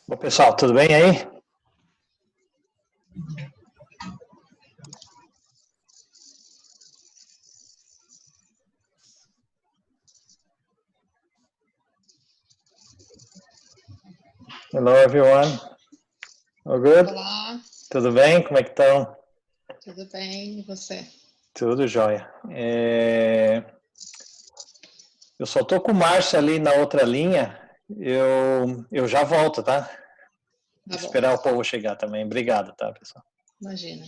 Bom, pessoal, tudo bem aí? Hello, everyone. All good? Olá, Tudo bem? Como é que estão? tudo bem? E você? Tudo jóia. Eu só tô com o Márcio ali na outra linha. Eu já volto, tá? Tá bom, Esperar o povo chegar também. Obrigado, tá, pessoal? imagina.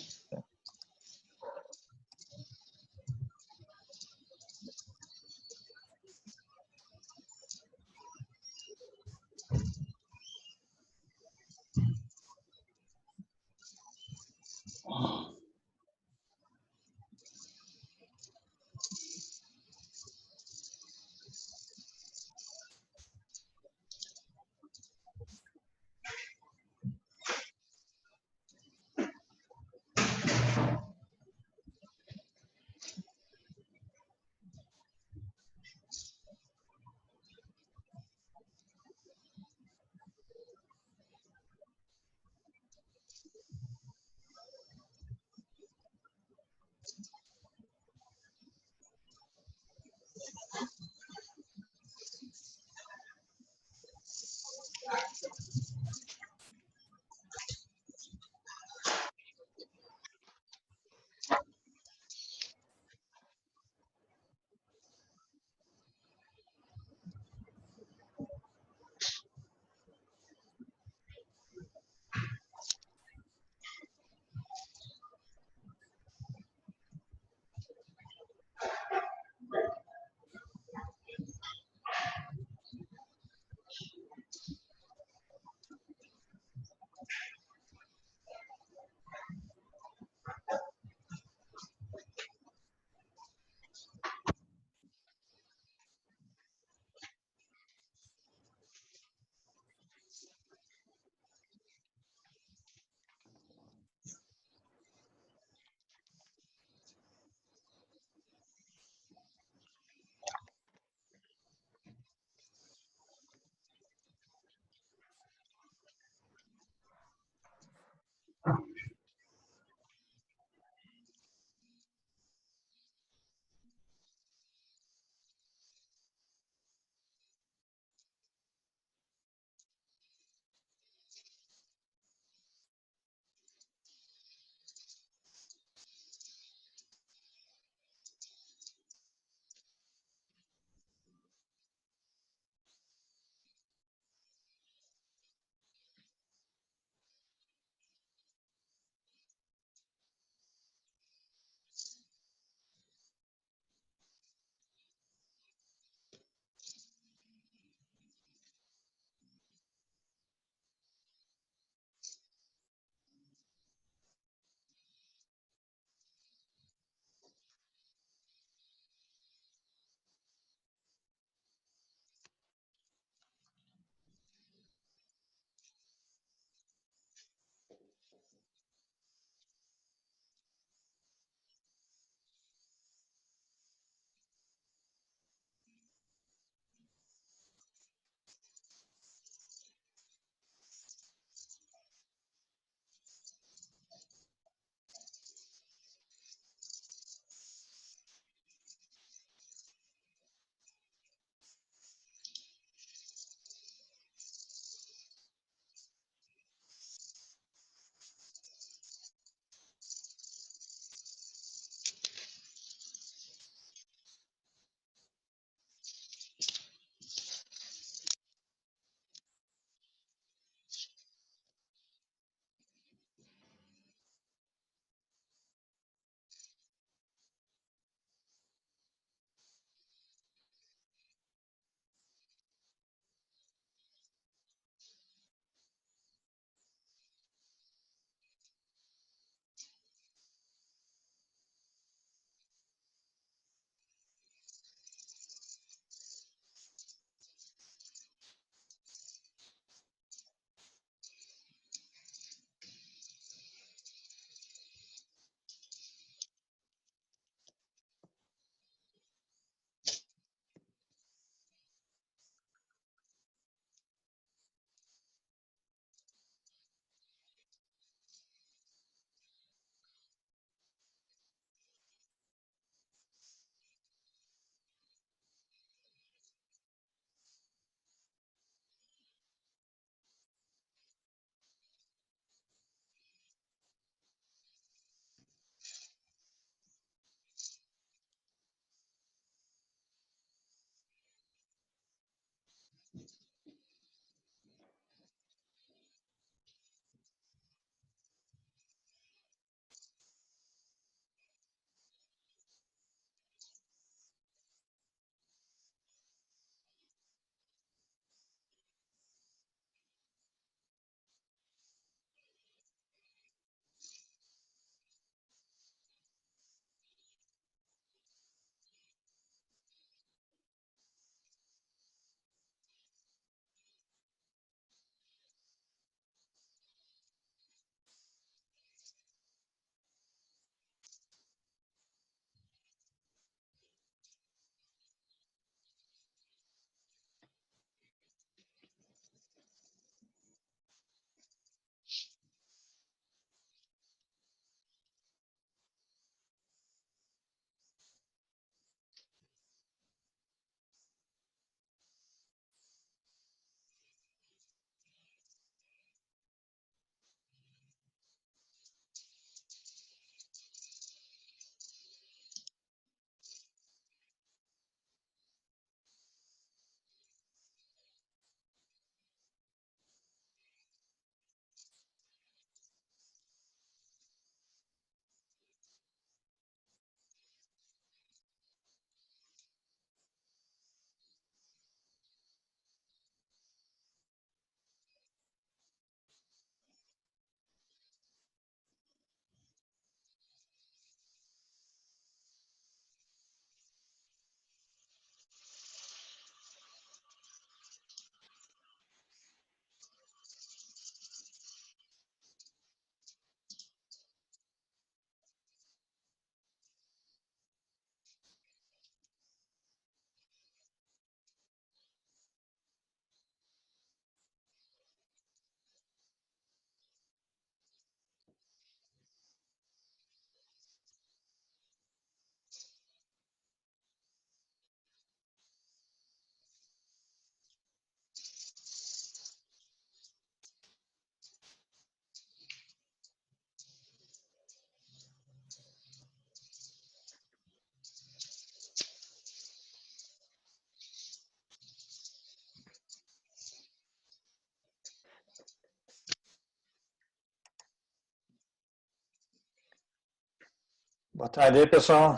Boa tarde aí, pessoal.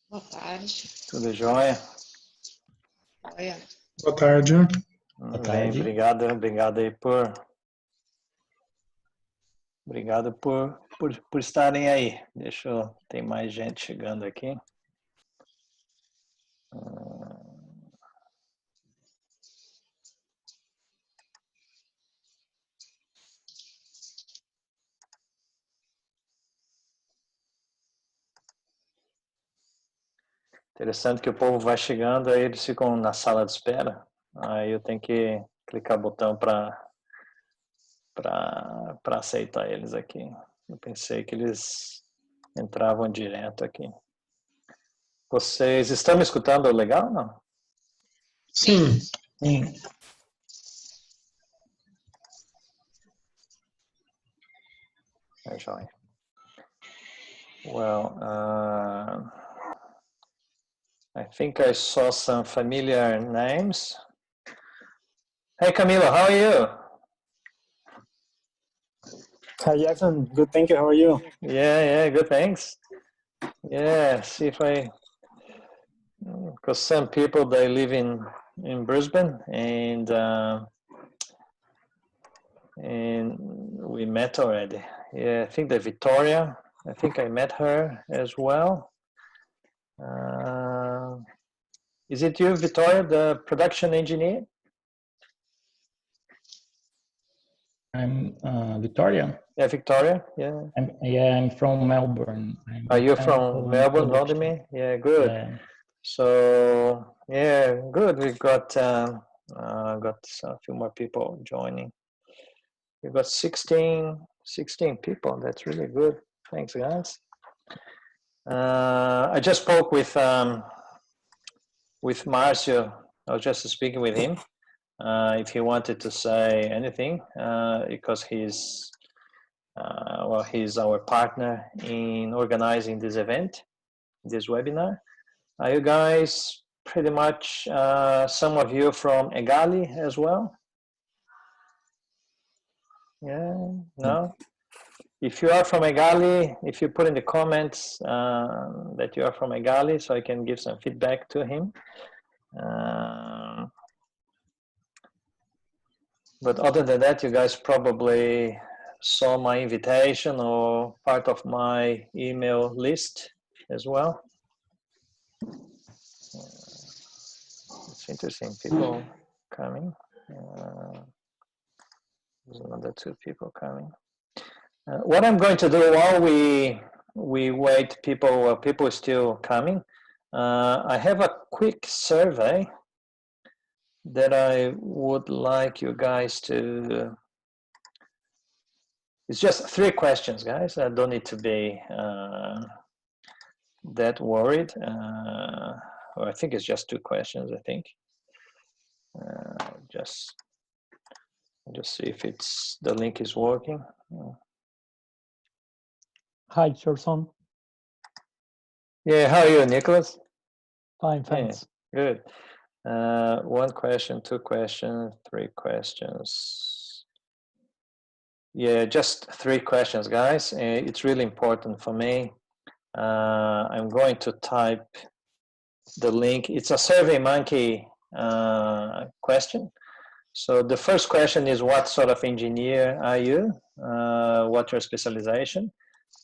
Boa tarde. Tudo jóia? Olha. Boa tarde. Boa tarde. Obrigado aí obrigado por estarem aí. Tem mais gente chegando aqui. Interessante que o povo vai chegando, aí eles ficam na sala de espera. Aí eu tenho que clicar o botão para aceitar eles aqui. Eu pensei que eles entravam direto aqui. Vocês estão me escutando legal ou não? Sim. Sim. É jóia. Well, I think I saw some familiar names. Hey, Camilo, how are you? Hi, Jackson. Good, thank you. How are you? Yeah, good, thanks. Yeah, see if because some people, they live in Brisbane, and we met already. Yeah, I think that Victoria, I think I met her as well. Is it you, Victoria, the production engineer? I'm Victoria. Yeah, Victoria. Yeah. I'm from Melbourne. Are you from Melbourne, Vladimir? Yeah, good. Yeah. So yeah, good. We've got a few more people joining. We've got 16 people. That's really good. Thanks, guys. I just spoke with Marcio. I was just speaking with him. If he wanted to say anything, because he's our partner in organizing this event, this webinar. Are you guys pretty much, some of you from Egali as well? Yeah, no? If you are from Egali, if you put in the comments that you are from Egali, so I can give some feedback to him. But other than that, you guys probably saw my invitation or part of my email list as well. It's interesting, people coming. There's another 2 people coming. What I'm going to do while we wait, people are still coming. I have a quick survey that I would like you guys to. It's just 3 questions, guys. I don't need to be that worried. Or I think it's just 2 questions. I think. Just see if the link is working. Hi, Gerson. Yeah, how are you, Nicholas? Fine, thanks. Yeah, good. 1 question, 2 questions, 3 questions. Yeah, just 3 questions, guys. It's really important for me. I'm going to type the link. It's a SurveyMonkey question. So the first question is, what sort of engineer are you? What's your specialization?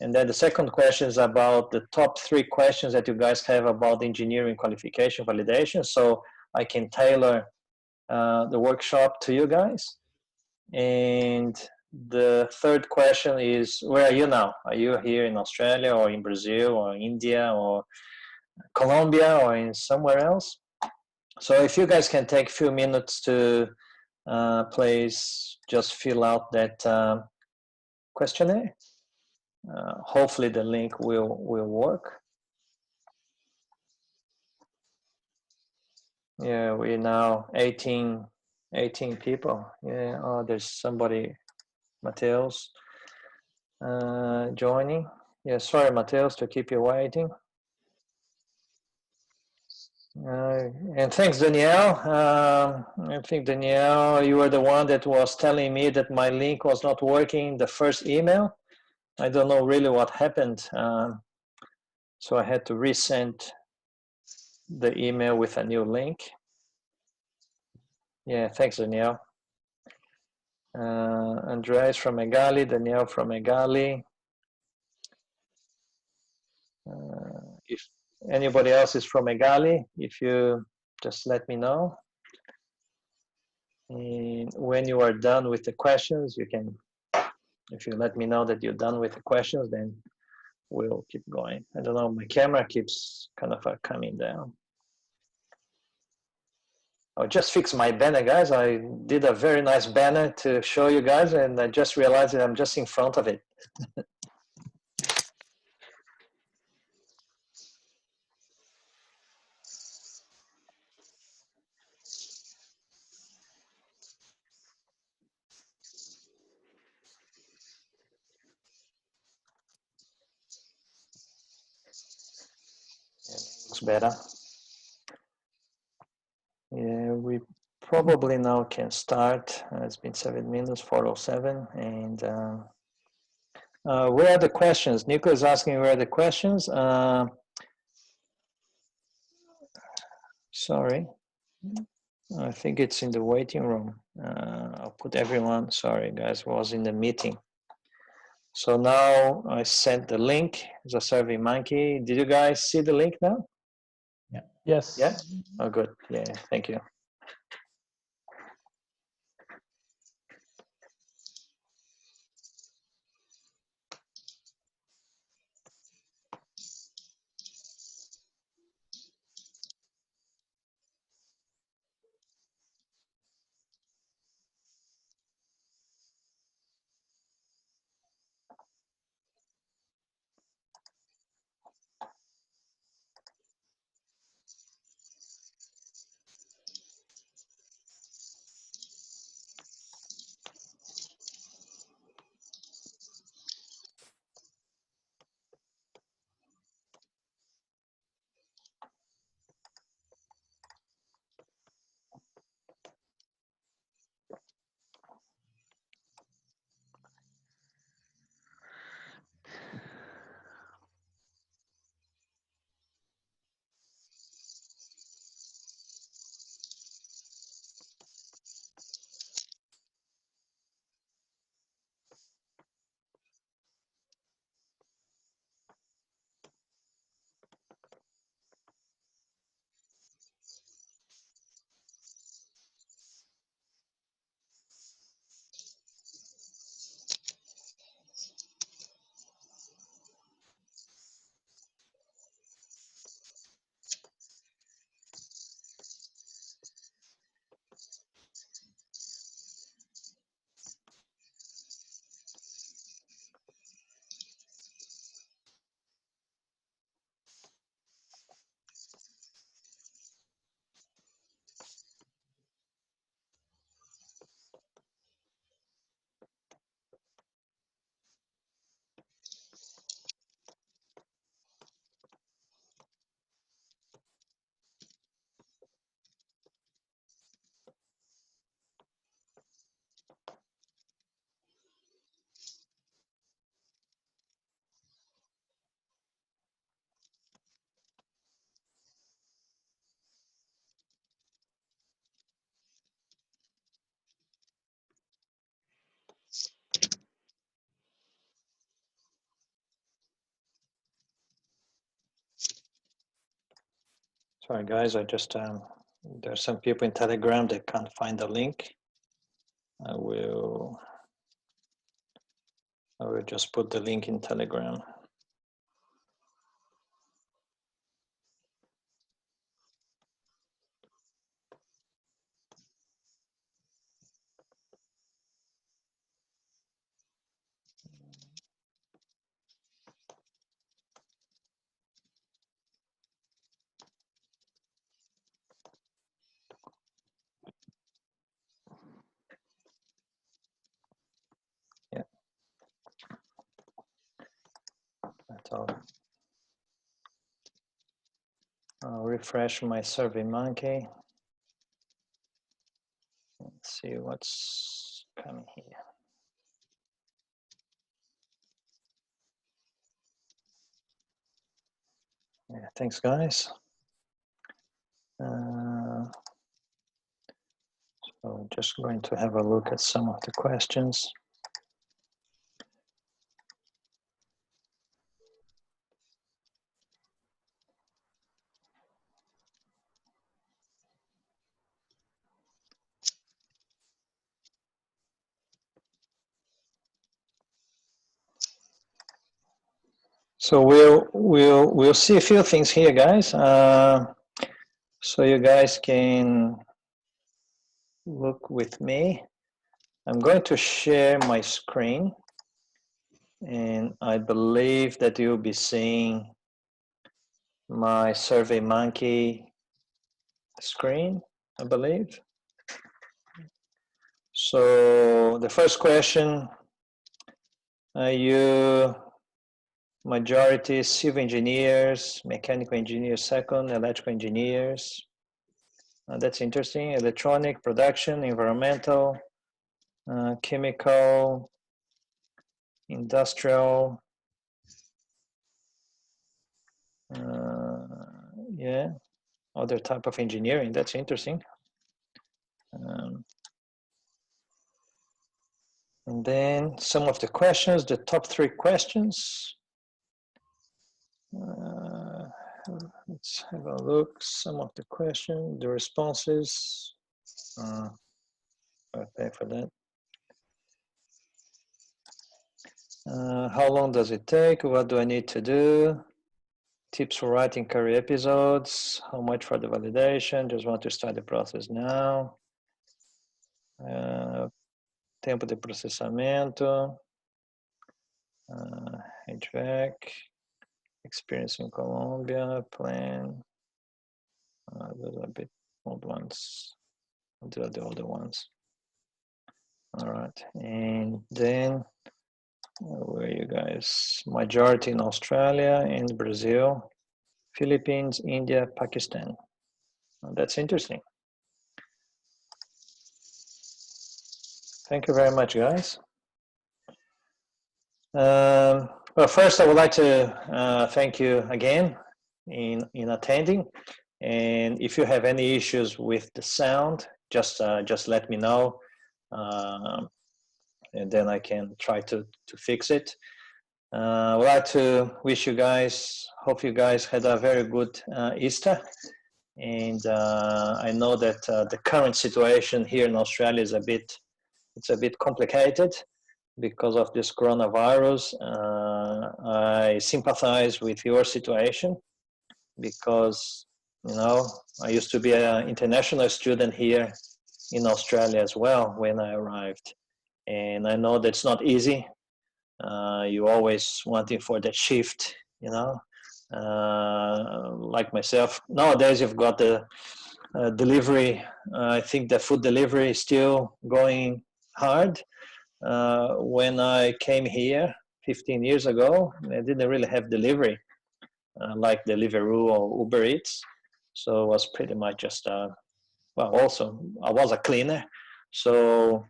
And then the second question is about the top 3 questions that you guys have about engineering qualification validation, so I can tailor the workshop to you guys. And the third question is, where are you now? Are you here in Australia or in Brazil or India or Colombia or in somewhere else? So if you guys can take a few minutes to please just fill out that questionnaire. Hopefully the link will work. Yeah, we're now 18 people. Yeah, oh, there's somebody, Mateus, joining. Yeah, sorry, Mateus, to keep you waiting. And thanks, Danielle. I think, Danielle, you were the one that was telling me that my link was not working, the first email. I don't know really what happened. So I had to resend the email with a new link. Yeah, thanks, Danielle. Andreas from Egali, Danielle from Egali. If anybody else is from Egali, if you just let me know. And when you are done with the questions, you can, if you let me know that you're done with the questions, then we'll keep going. I don't know, my camera keeps kind of coming down. I just fixed my banner, guys. I did a very nice banner to show you guys, and I just realized that I'm just in front of it. Looks better. Yeah, we probably now can start. It's been 7 minutes, 4:07, and where are the questions? Nico is asking where are the questions. Sorry, I think it's in the waiting room. I'll put everyone. Sorry, guys, was in the meeting. So now I sent the link. It's a Survey Monkey. Did you guys see the link now? Yeah. Yes. Yeah. Oh, good. Yeah. Thank you. Sorry, guys. I just there's some people in Telegram that can't find the link. I will just put the link in Telegram. Yeah. That's all. I'll refresh my Survey Monkey. Let's see what's coming here. thanks guys. So just going to have a look at some of the questions. So we'll see a few things here, guys. So you guys can look with me. I'm going to share my screen, and I believe that you'll be seeing my SurveyMonkey screen, I believe. So the first question, you majority civil engineers, mechanical engineers second, electrical engineers. That's interesting. Electronic, production, environmental, chemical, industrial. Yeah, other type of engineering. That's interesting. And then some of the questions, the top 3 questions. Let's have a look. Some of the questions, the responses. I'll pay for that. How long does it take? What do I need to do? Tips for writing career episodes. How much for the validation? Just want to start the process now. Tempo de processamento. HVAC. Experience in Colombia. Plan. Those are a bit old ones. I'll do the older ones. All right, and then where are you guys? Majority in Australia and Brazil, Philippines, India, Pakistan. That's interesting. Thank you very much, guys. Well, first I would like to thank you again in attending. And if you have any issues with the sound, just let me know. And then I can try to fix it. I would like to wish you guys, hope you guys had a very good Easter. And I know that the current situation here in Australia is it's a bit complicated because of this coronavirus. I sympathize with your situation because, you know, I used to be an international student here in Australia as well when I arrived. And I know that's not easy. You always wanting for that shift, you know, like myself. Nowadays, you've got the delivery. I think the food delivery is still going hard. When I came here 15 years ago, I didn't really have delivery like Deliveroo or Uber Eats. So it was pretty much just, well, also I was a cleaner. So,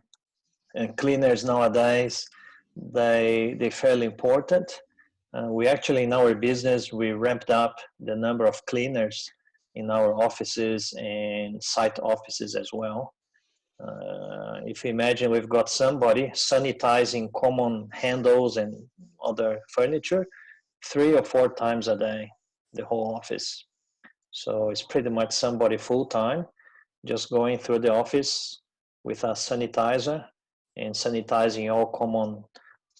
and cleaners nowadays, they're fairly important. We actually, in our business, we ramped up the number of cleaners in our offices and site offices as well. If you imagine we've got somebody sanitizing common handles and other furniture 3 or 4 times a day, the whole office. So it's pretty much somebody full-time just going through the office with a sanitizer and sanitizing all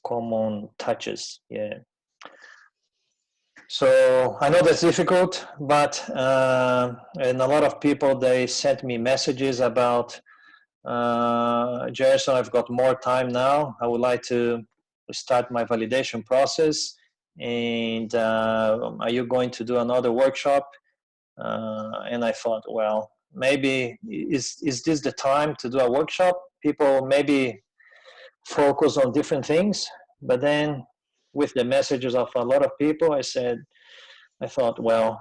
common touches. Yeah. So I know that's difficult, but and a lot of people, they sent me messages about Gerson, I've got more time now. I would like to start my validation process. And are you going to do another workshop? And I thought, well, maybe is this the time to do a workshop? People maybe focus on different things, but then with the messages of a lot of people, I thought, well,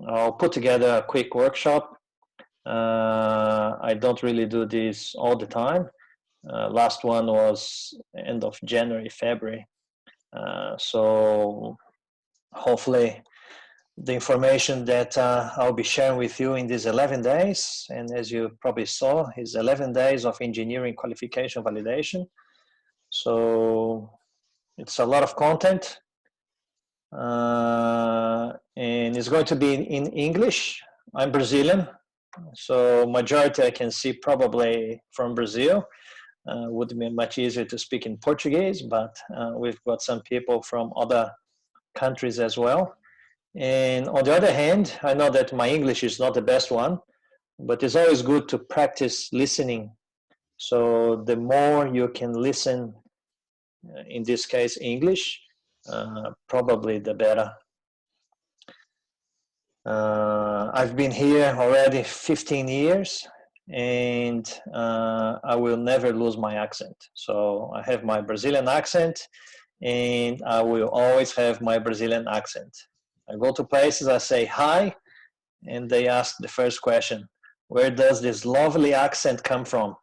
I'll put together a quick workshop. I don't really do this all the time. Last one was end of January, February. So hopefully the information that I'll be sharing with you in these 11 days. And as you probably saw, is 11 days of engineering qualification validation. So it's a lot of content. And it's going to be in English. I'm Brazilian, so majority I can see probably from Brazil. Would be much easier to speak in Portuguese, but we've got some people from other countries as well. And on the other hand, I know that my English is not the best one, but it's always good to practice listening. So the more you can listen, in this case English, probably the better. I've been here already 15 years, and I will never lose my accent. So I have my Brazilian accent, and I will always have my Brazilian accent. I go to places, I say hi, and they ask the first question, where does this lovely accent come from?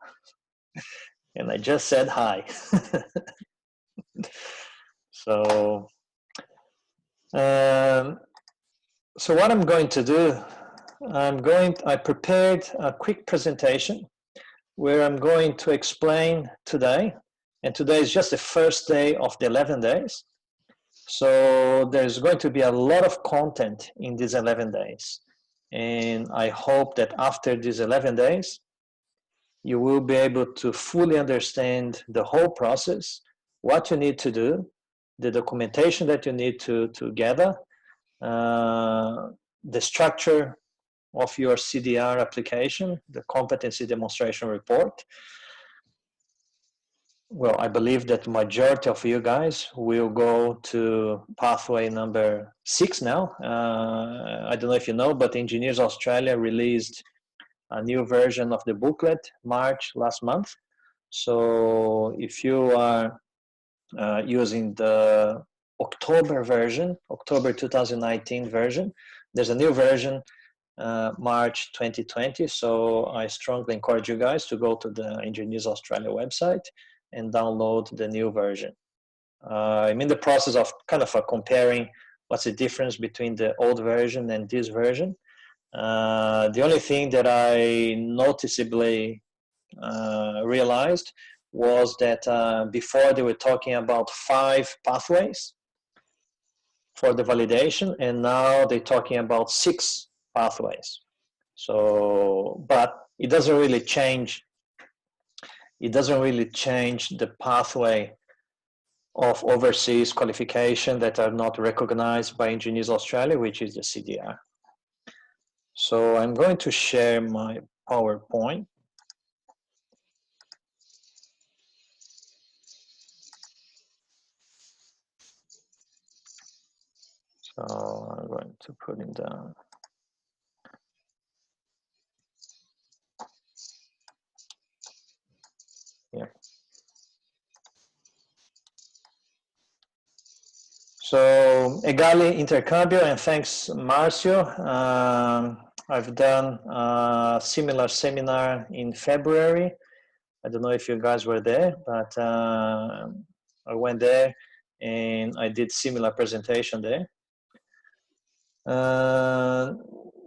And I just said hi. So what I'm going to do, I prepared a quick presentation where I'm going to explain today, and today is just the first day of the 11 days. So there's going to be a lot of content in these 11 days. And I hope that after these 11 days, you will be able to fully understand the whole process, what you need to do, the documentation that you need to gather, the structure of your CDR application, the competency demonstration report. Well, I believe that majority of you guys will go to pathway number 6 now. I don't know if you know, but Engineers Australia released a new version of the booklet March last month. So if you are using the October version, October 2019 version, there's a new version March 2020. So I strongly encourage you guys to go to the Engineers Australia website and download the new version. I'm in the process of kind of comparing what's the difference between the old version and this version. The only thing that I noticeably realized was that before they were talking about 5 pathways for the validation, and now they're talking about 6 pathways. So, but it doesn't really change. It doesn't really change the pathway of overseas qualification that are not recognized by Engineers Australia, which is the CDR. So I'm going to share my PowerPoint. So I'm going to put it down. Yeah. So Egali, Intercambio, and thanks Marcio. I've done a similar seminar in February. I don't know if you guys were there, but I went there and I did similar presentation there.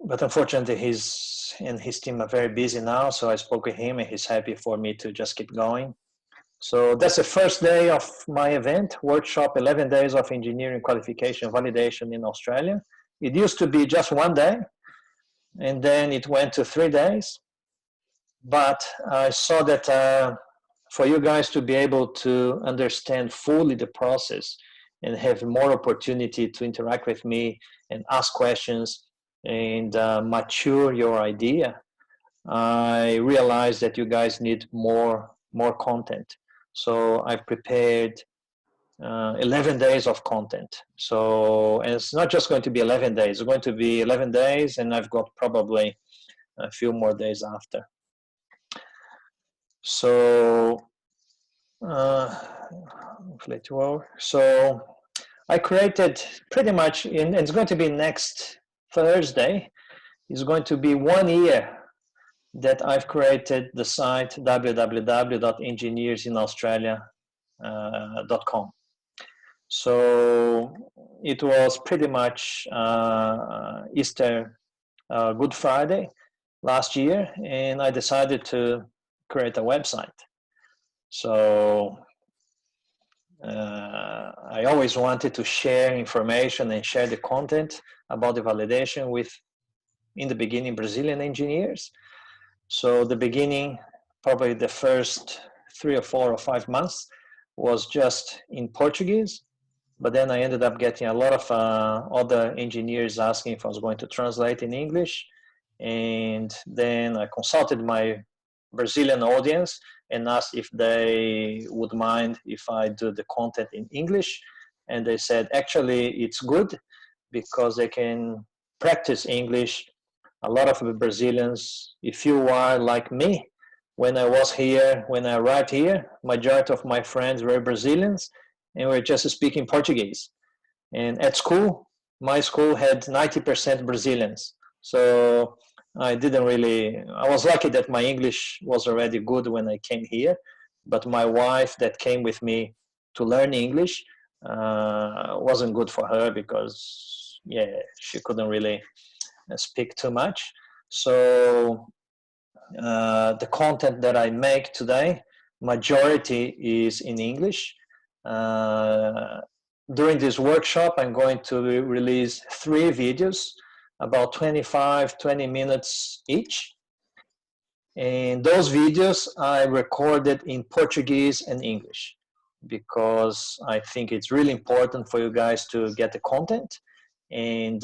But unfortunately, his team are very busy now, so I spoke with him and he's happy for me to just keep going. So that's the first day of my event, workshop, 11 days of engineering qualification validation in Australia. It used to be just 1 day, and then it went to 3 days. But I saw that for you guys to be able to understand fully the process and have more opportunity to interact with me and ask questions and mature your idea, I realized that you guys need more content. So I've prepared 11 days of content. So, and it's not just going to be 11 days, it's going to be 11 days, and I've got probably a few more days after. So, so I created pretty much, and it's going to be next Thursday, it's going to be 1 year that I've created the site www.engineersinaustralia.com. So it was pretty much Easter, Good Friday last year, and I decided to create a website. So I always wanted to share information and share the content about the validation with, in the beginning, Brazilian engineers. So the beginning, probably the first 3 or 4 or 5 months was just in Portuguese, but then I ended up getting a lot of other engineers asking if I was going to translate in English. And then I consulted my Brazilian audience and asked if they would mind if I do the content in English. And they said, actually, it's good because they can practice English. A lot of the Brazilians, if you are like me, when I was here, when I arrived here, majority of my friends were Brazilians and we're just speaking Portuguese. And at school, my school had 90% Brazilians. So I didn't really, I was lucky that my English was already good when I came here, but my wife that came with me to learn English wasn't good for her because, yeah, she couldn't really speak too much. So the content that I make today, majority is in English. During this workshop, I'm going to release 3 videos, about 20 minutes each. And those videos I recorded in Portuguese and English because I think it's really important for you guys to get the content. And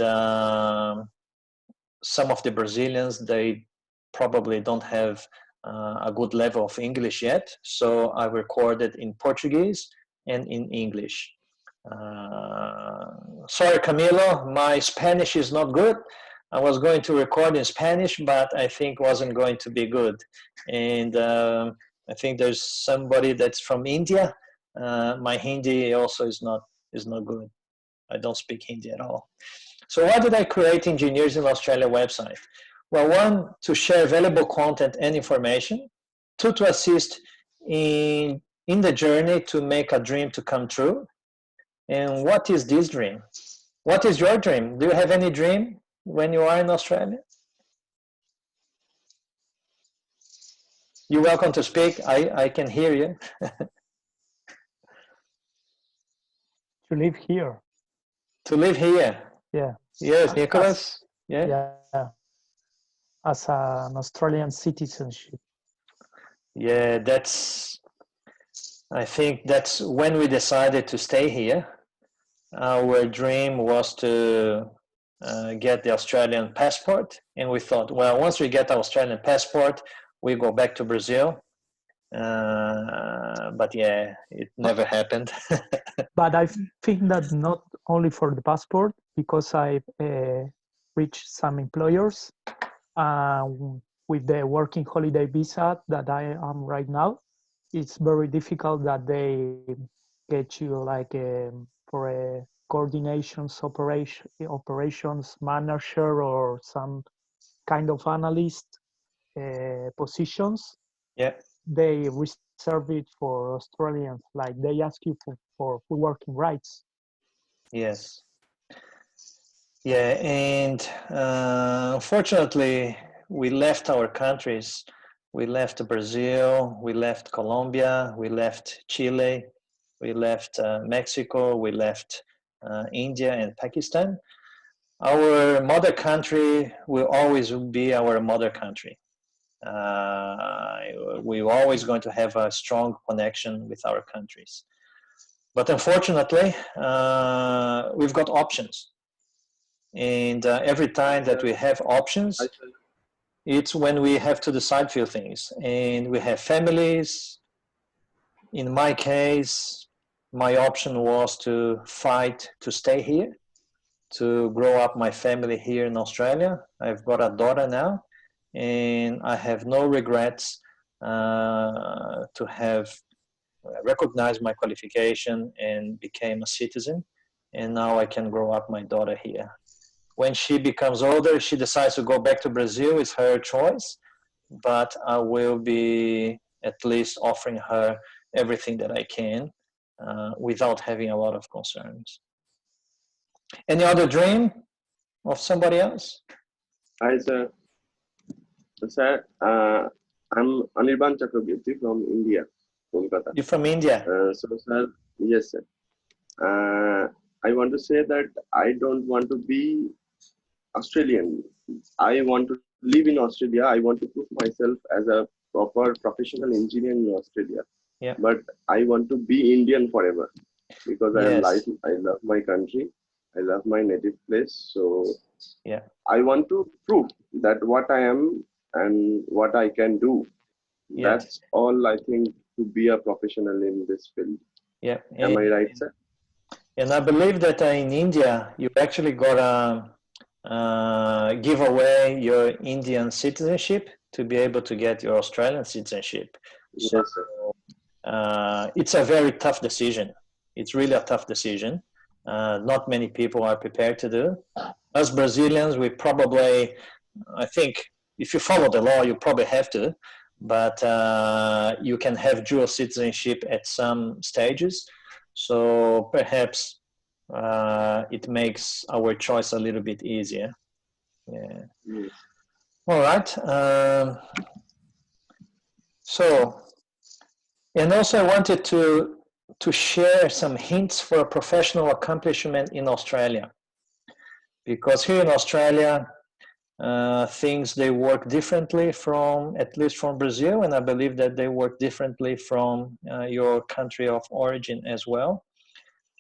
some of the Brazilians, they probably don't have a good level of English yet. So I recorded in Portuguese and in English. Sorry, Camilo, my Spanish is not good. I was going to record in Spanish, but I think wasn't going to be good. And I think there's somebody that's from India. My Hindi also is not good. I don't speak Hindi at all. So why did I create Engineers in Australia website? Well, 1, to share valuable content and information. 2, to assist in the journey to make a dream to come true. And what is this dream? What is your dream? Do you have any dream when you are in Australia? You're welcome to speak. I can hear you. To live here. To live here. Yeah. Yes, Nicholas. Yeah. Yeah. As an Australian citizenship. Yeah, I think that's when we decided to stay here. Our dream was to get the Australian passport. And we thought, well, once we get the Australian passport, we go back to Brazil. But yeah, it never happened. But I think that not only for the passport, because I reached some employers with the working holiday visa that I am right now, it's very difficult that they get you like for a coordinations operations manager or some kind of analyst positions. Yeah. They reserve it for Australians, like they ask you for full working rights. Yes. Yeah, and unfortunately, we left our countries. We left Brazil, we left Colombia, we left Chile, we left Mexico, we left India and Pakistan. Our mother country will always be our mother country. We're always going to have a strong connection with our countries. But unfortunately, we've got options. And every time that we have options, it's when we have to decide few things. And we have families. In my case, my option was to fight to stay here, to grow up my family here in Australia. I've got a daughter now, and I have no regrets to have recognized my qualification and became a citizen. And now I can grow up my daughter here. When she becomes older, she decides to go back to Brazil, it's her choice, but I will be at least offering her everything that I can without having a lot of concerns. Any other dream of somebody else? Hi, sir. Sir, I'm Anirban Chakraborty from India, Kolkata. You're from India? So, sir, yes, sir. I want to say that I don't want to be Australian. I want to live in Australia. I want to prove myself as a proper professional engineer in Australia. Yeah. But I want to be Indian forever because Yes. I love my country. I love my native place. So Yeah. I want to prove that what I am and what I can do. Yeah. That's all I think to be a professional in this field. Yeah. Am I right, sir? And I believe that in India, you actually got to give away your Indian citizenship to be able to get your Australian citizenship. So, Yes, sir. it's a very tough decision. It's really a tough decision. Not many people are prepared to do. Us Brazilians, we probably, I think, if you follow the law, you probably have to, but you can have dual citizenship at some stages. So perhaps it makes our choice a little bit easier. Yeah. Yes. All right. So, and also I wanted to share some hints for a professional accomplishment in Australia, because here in Australia, things, they work differently from, at least from Brazil, and I believe that they work differently from your country of origin as well.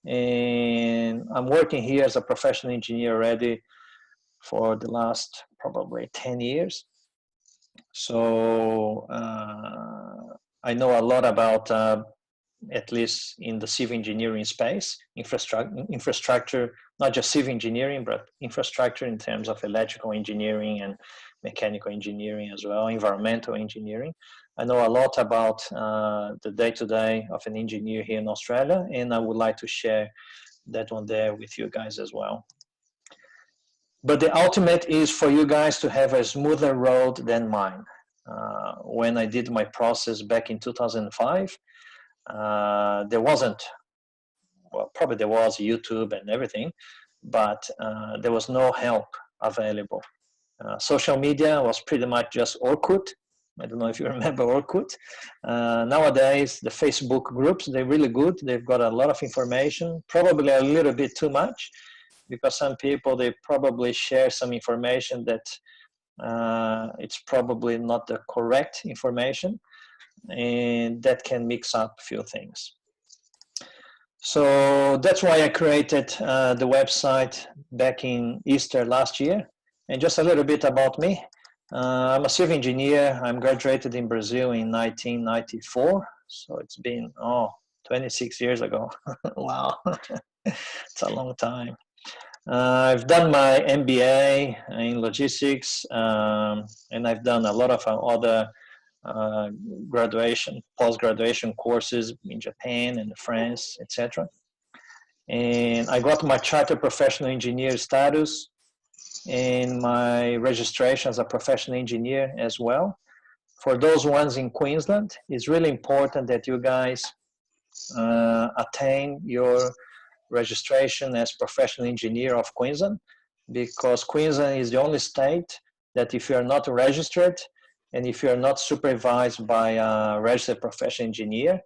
And I'm working here as a professional engineer already for the last probably 10 years. So I know a lot about, at least in the civil engineering space, infrastructure, not just civil engineering, but infrastructure in terms of electrical engineering and mechanical engineering as well, environmental engineering. I know a lot about the day-to-day of an engineer here in Australia, and I would like to share that one there with you guys as well. But the ultimate is for you guys to have a smoother road than mine. When I did my process back in 2005, there wasn't, well, probably there was YouTube and everything, but there was no help available. Social media was pretty much just Orkut. I don't know if you remember Orkut. Nowadays, the Facebook groups, they're really good. They've got a lot of information, probably a little bit too much, because some people, they probably share some information that it's probably not the correct information, and that can mix up a few things. So that's why I created the website back in Easter last year. And just a little bit about me. I'm a civil engineer. I'm graduated in Brazil in 1994. So it's been, 26 years ago. Wow, it's a long time. I've done my MBA in logistics, and I've done a lot of other graduation, post-graduation courses in Japan and France, etc. And I got my Chartered Professional Engineer status and my registration as a professional engineer as well. For those ones in Queensland, it's really important that you guys attain your registration as professional engineer of Queensland, because Queensland is the only state that if you are not registered and if you are not supervised by a registered professional engineer,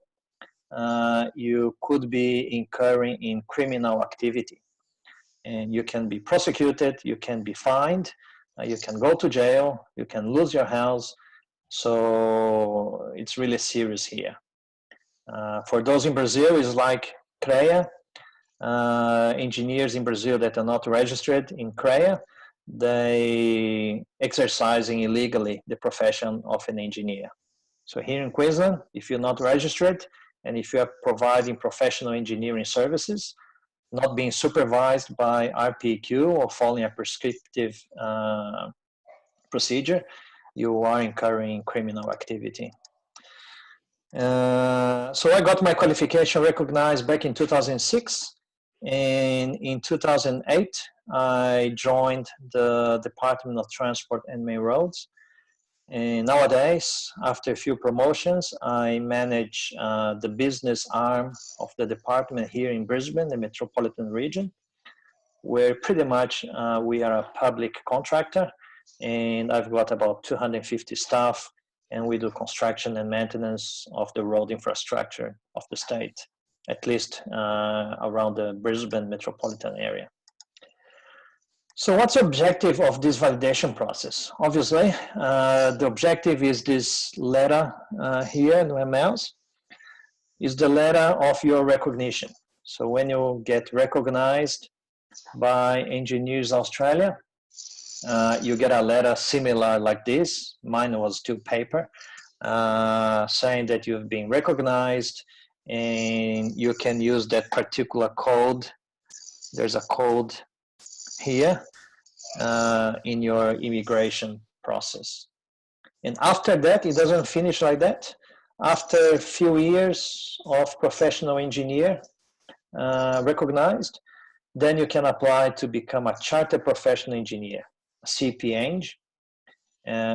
you could be incurring in criminal activity. And you can be prosecuted, you can be fined, you can go to jail, you can lose your house. So it's really serious here. For those in Brazil, it's like CREA. Engineers in Brazil that are not registered in CREA, they exercising illegally the profession of an engineer. So here in Queensland, if you're not registered and if you are providing professional engineering services, not being supervised by RPQ or following a prescriptive procedure, you are incurring criminal activity. So I got my qualification recognized back in 2006. And in 2008, I joined the Department of Transport and Main Roads. And nowadays, after a few promotions, I manage the business arm of the department here in Brisbane, the metropolitan region, where pretty much we are a public contractor, and I've got about 250 staff, and we do construction and maintenance of the road infrastructure of the state, at least around the Brisbane metropolitan area. So what's the objective of this validation process? Obviously, the objective is this letter here in my mouse, is the letter of your recognition. So when you get recognized by Engineers Australia, you get a letter similar like this. Mine was still paper, saying that you've been recognized, and you can use that particular code. There's a code here in your immigration process. And after that, it doesn't finish like that. After a few years of professional engineer recognized, then you can apply to become a chartered professional engineer, CPEng,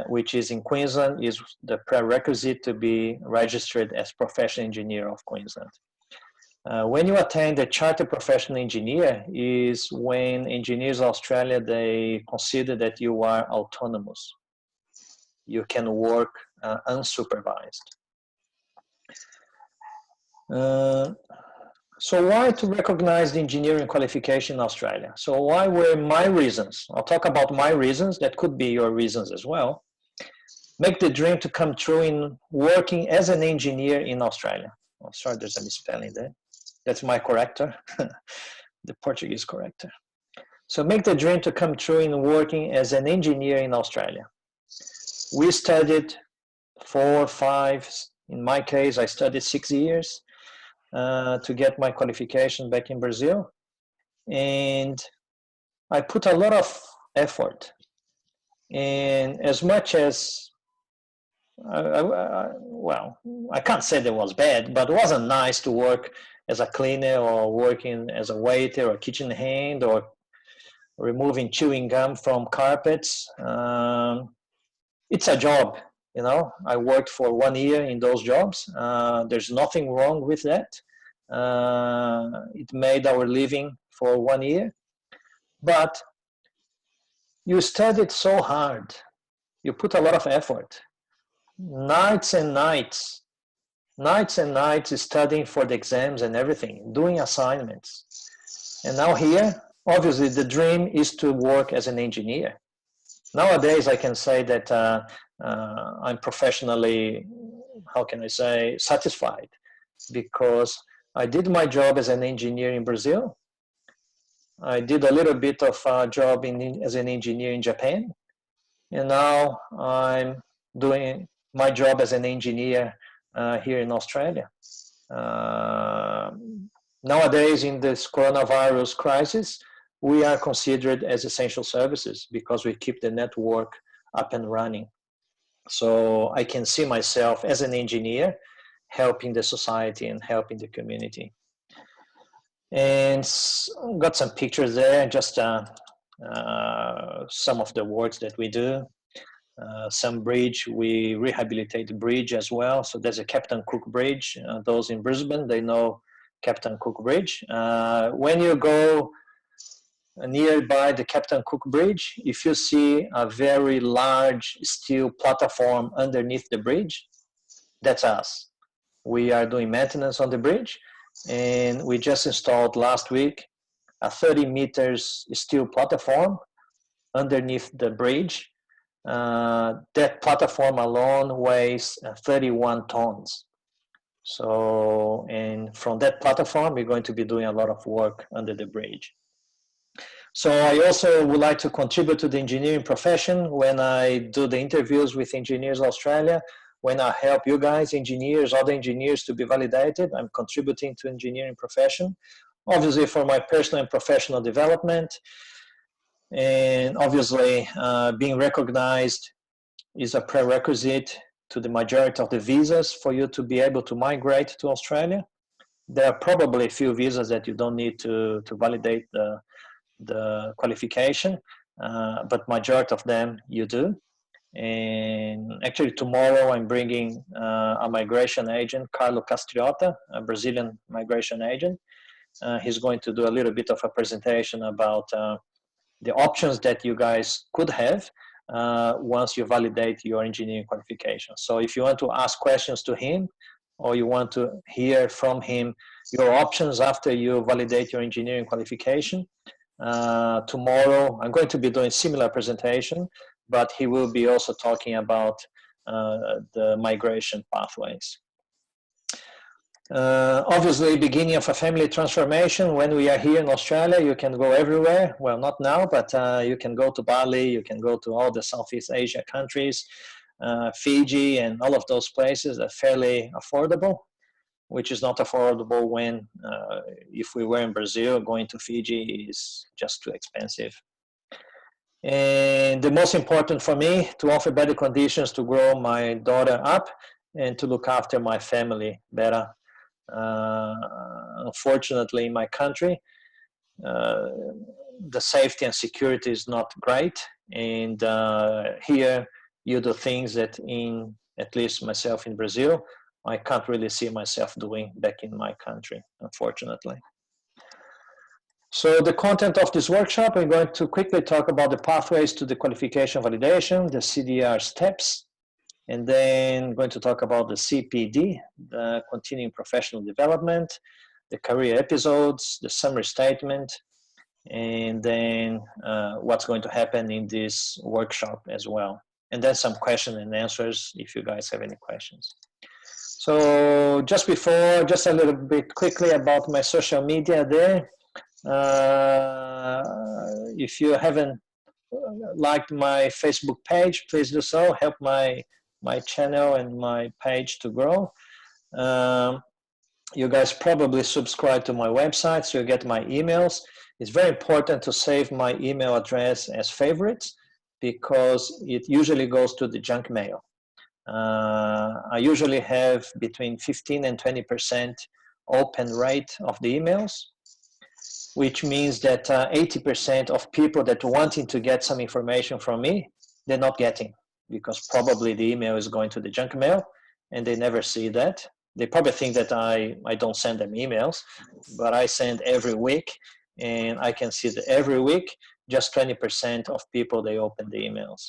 which is in Queensland is the prerequisite to be registered as professional engineer of Queensland. When you attain the chartered professional engineer is when Engineers Australia, they consider that you are autonomous. You can work unsupervised. So why to recognize the engineering qualification in Australia? So why were my reasons? I'll talk about my reasons, that could be your reasons as well. Make the dream to come true in working as an engineer in Australia. Oh, sorry, there's a misspelling there. That's my corrector, the Portuguese corrector. So make the dream to come true in working as an engineer in Australia. We studied 4 or 5, in my case, I studied 6 years to get my qualification back in Brazil. And I put a lot of effort. And as much as, well, I can't say that was bad, but it wasn't nice to work as a cleaner or working as a waiter or kitchen hand or removing chewing gum from carpets. It's a job, you know. I worked for 1 year in those jobs. There's nothing wrong with that. It made our living for 1 year. But you studied so hard. You put a lot of effort. Nights and nights studying for the exams and everything, doing assignments. And now here, obviously the dream is to work as an engineer. Nowadays I can say that I'm professionally, how can I say, satisfied, because I did my job as an engineer in Brazil. I did a little bit of a job as an engineer in Japan. And now I'm doing my job as an engineer here in Australia. Nowadays, in this coronavirus crisis, we are considered as essential services because we keep the network up and running. So I can see myself as an engineer helping the society and helping the community. And got some pictures there, just some of the works that we do. Some bridge, we rehabilitate the bridge as well. So there's a Captain Cook Bridge. Those in Brisbane, they know Captain Cook Bridge. When you go nearby the Captain Cook Bridge, if you see a very large steel platform underneath the bridge, that's us. We are doing maintenance on the bridge, and we just installed last week a 30 meters steel platform underneath the bridge. That platform alone weighs 31 tons. So, and from that platform, we're going to be doing a lot of work under the bridge. So I also would like to contribute to the engineering profession when I do the interviews with Engineers Australia, when I help you guys, engineers, other engineers to be validated. I'm contributing to engineering profession, obviously for my personal and professional development. And obviously being recognized is a prerequisite to the majority of the visas for you to be able to migrate to Australia. There are probably a few visas that you don't need to validate the qualification, but majority of them you do. And actually tomorrow I'm bringing a migration agent, Carlo Castriota, a Brazilian migration agent. He's going to do a little bit of a presentation about the options that you guys could have once you validate your engineering qualification. So if you want to ask questions to him, or you want to hear from him your options after you validate your engineering qualification, tomorrow I'm going to be doing similar presentation, but he will be also talking about the migration pathways. Obviously, beginning of a family transformation. When we are here in Australia, you can go everywhere. Well, not now, but you can go to Bali, you can go to all the Southeast Asia countries, Fiji, and all of those places are fairly affordable, which is not affordable when, if we were in Brazil, going to Fiji is just too expensive. And the most important for me, to offer better conditions to grow my daughter up and to look after my family better. Unfortunately, in my country, the safety and security is not great. And here you do things that at least myself in Brazil, I can't really see myself doing back in my country, unfortunately. So the content of this workshop, I'm going to quickly talk about the pathways to the qualification validation, the CDR steps, and then I'm going to talk about the CPD, the continuing professional development, the career episodes, the summary statement, and then what's going to happen in this workshop as well. And then some questions and answers if you guys have any questions. So just a little bit quickly about my social media there. If you haven't liked my Facebook page, please do so. Help my channel and my page to grow. You guys probably subscribe to my website, so you get my emails. It's very important to save my email address as favorites because it usually goes to the junk mail. I usually have between 15 and 20% open rate of the emails, which means that 80% of people that are wanting to get some information from me, they're not getting, because probably the email is going to the junk mail and they never see that. They probably think that I don't send them emails, but I send every week, and I can see that every week, just 20% of people, they open the emails.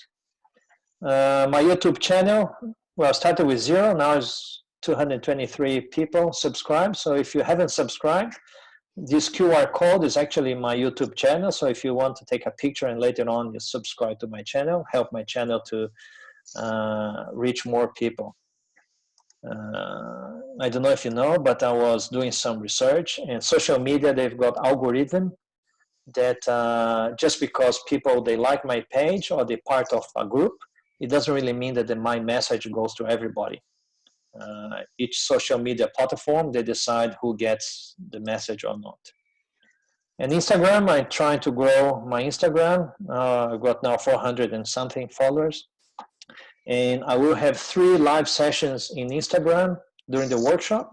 My YouTube channel, well, started with 0, now is 223 people subscribed. So if you haven't subscribed, this QR code is actually my YouTube channel. So if you want to take a picture and later on you subscribe to my channel, help my channel to reach more people. I don't know if you know, but I was doing some research, and social media, they've got algorithm that just because people, they like my page or they're part of a group, it doesn't really mean that my message goes to everybody. Each social media platform, they decide who gets the message or not. And Instagram, I'm trying to grow my Instagram. I've got now 400 and something followers. And I will have 3 live sessions in Instagram during the workshop.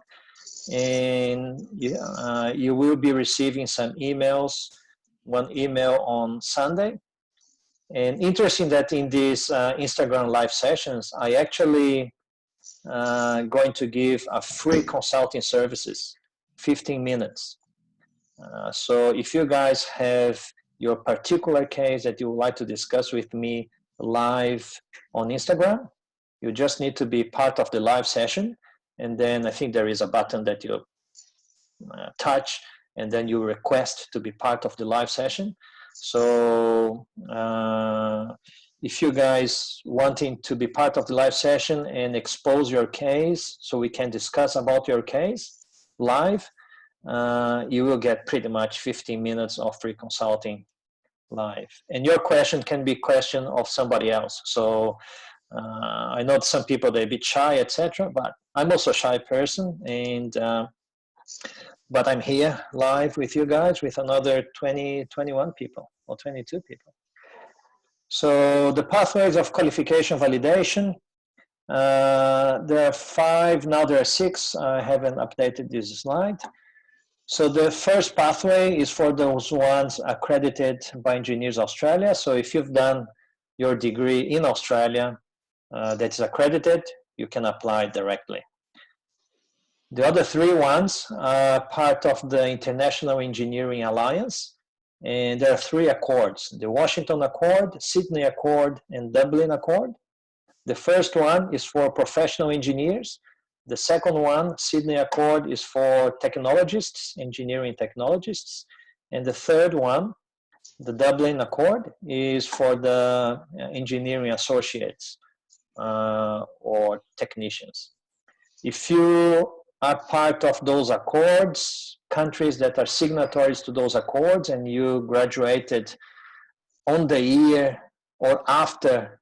And you will be receiving some emails, one email on Sunday. And interesting that in these Instagram live sessions, I actually going to give a free consulting services, 15 minutes. So if you guys have your particular case that you would like to discuss with me live on Instagram, you just need to be part of the live session. And then I think there is a button that you touch, and then you request to be part of the live session. So if you guys wanting to be part of the live session and expose your case so we can discuss about your case live, you will get pretty much 15 minutes of free consulting live. And your question can be question of somebody else. So I know some people, they're a bit shy, etc., but I'm also a shy person, and but I'm here live with you guys with another 21 people or 22 people. So the pathways of qualification validation, there are 5, now there are 6. I haven't updated this slide. So the first pathway is for those ones accredited by Engineers Australia. So if you've done your degree in Australia that is accredited, you can apply directly. The other 3 ones are part of the International Engineering Alliance, and there are 3 accords: the Washington Accord, Sydney Accord, and Dublin Accord. The first one is for professional engineers. The second one, Sydney Accord, is for technologists, engineering technologists. And the third one, the Dublin Accord, is for the engineering associates or technicians. If you are part of those accords, countries that are signatories to those accords, and you graduated on the year or after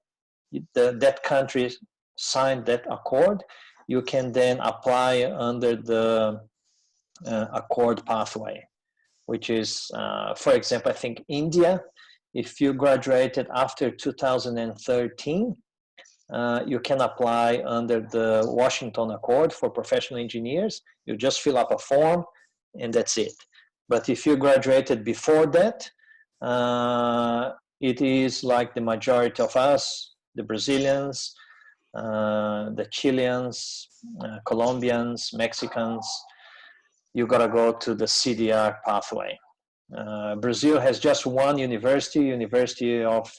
that country signed that accord, you can then apply under the accord pathway, which is, for example, I think India, if you graduated after 2013, you can apply under the Washington Accord for professional engineers. You just fill up a form and that's it. But if you graduated before that, it is like the majority of us, the Brazilians, the Chileans, Colombians, Mexicans, you gotta go to the CDR pathway. Brazil has just one University of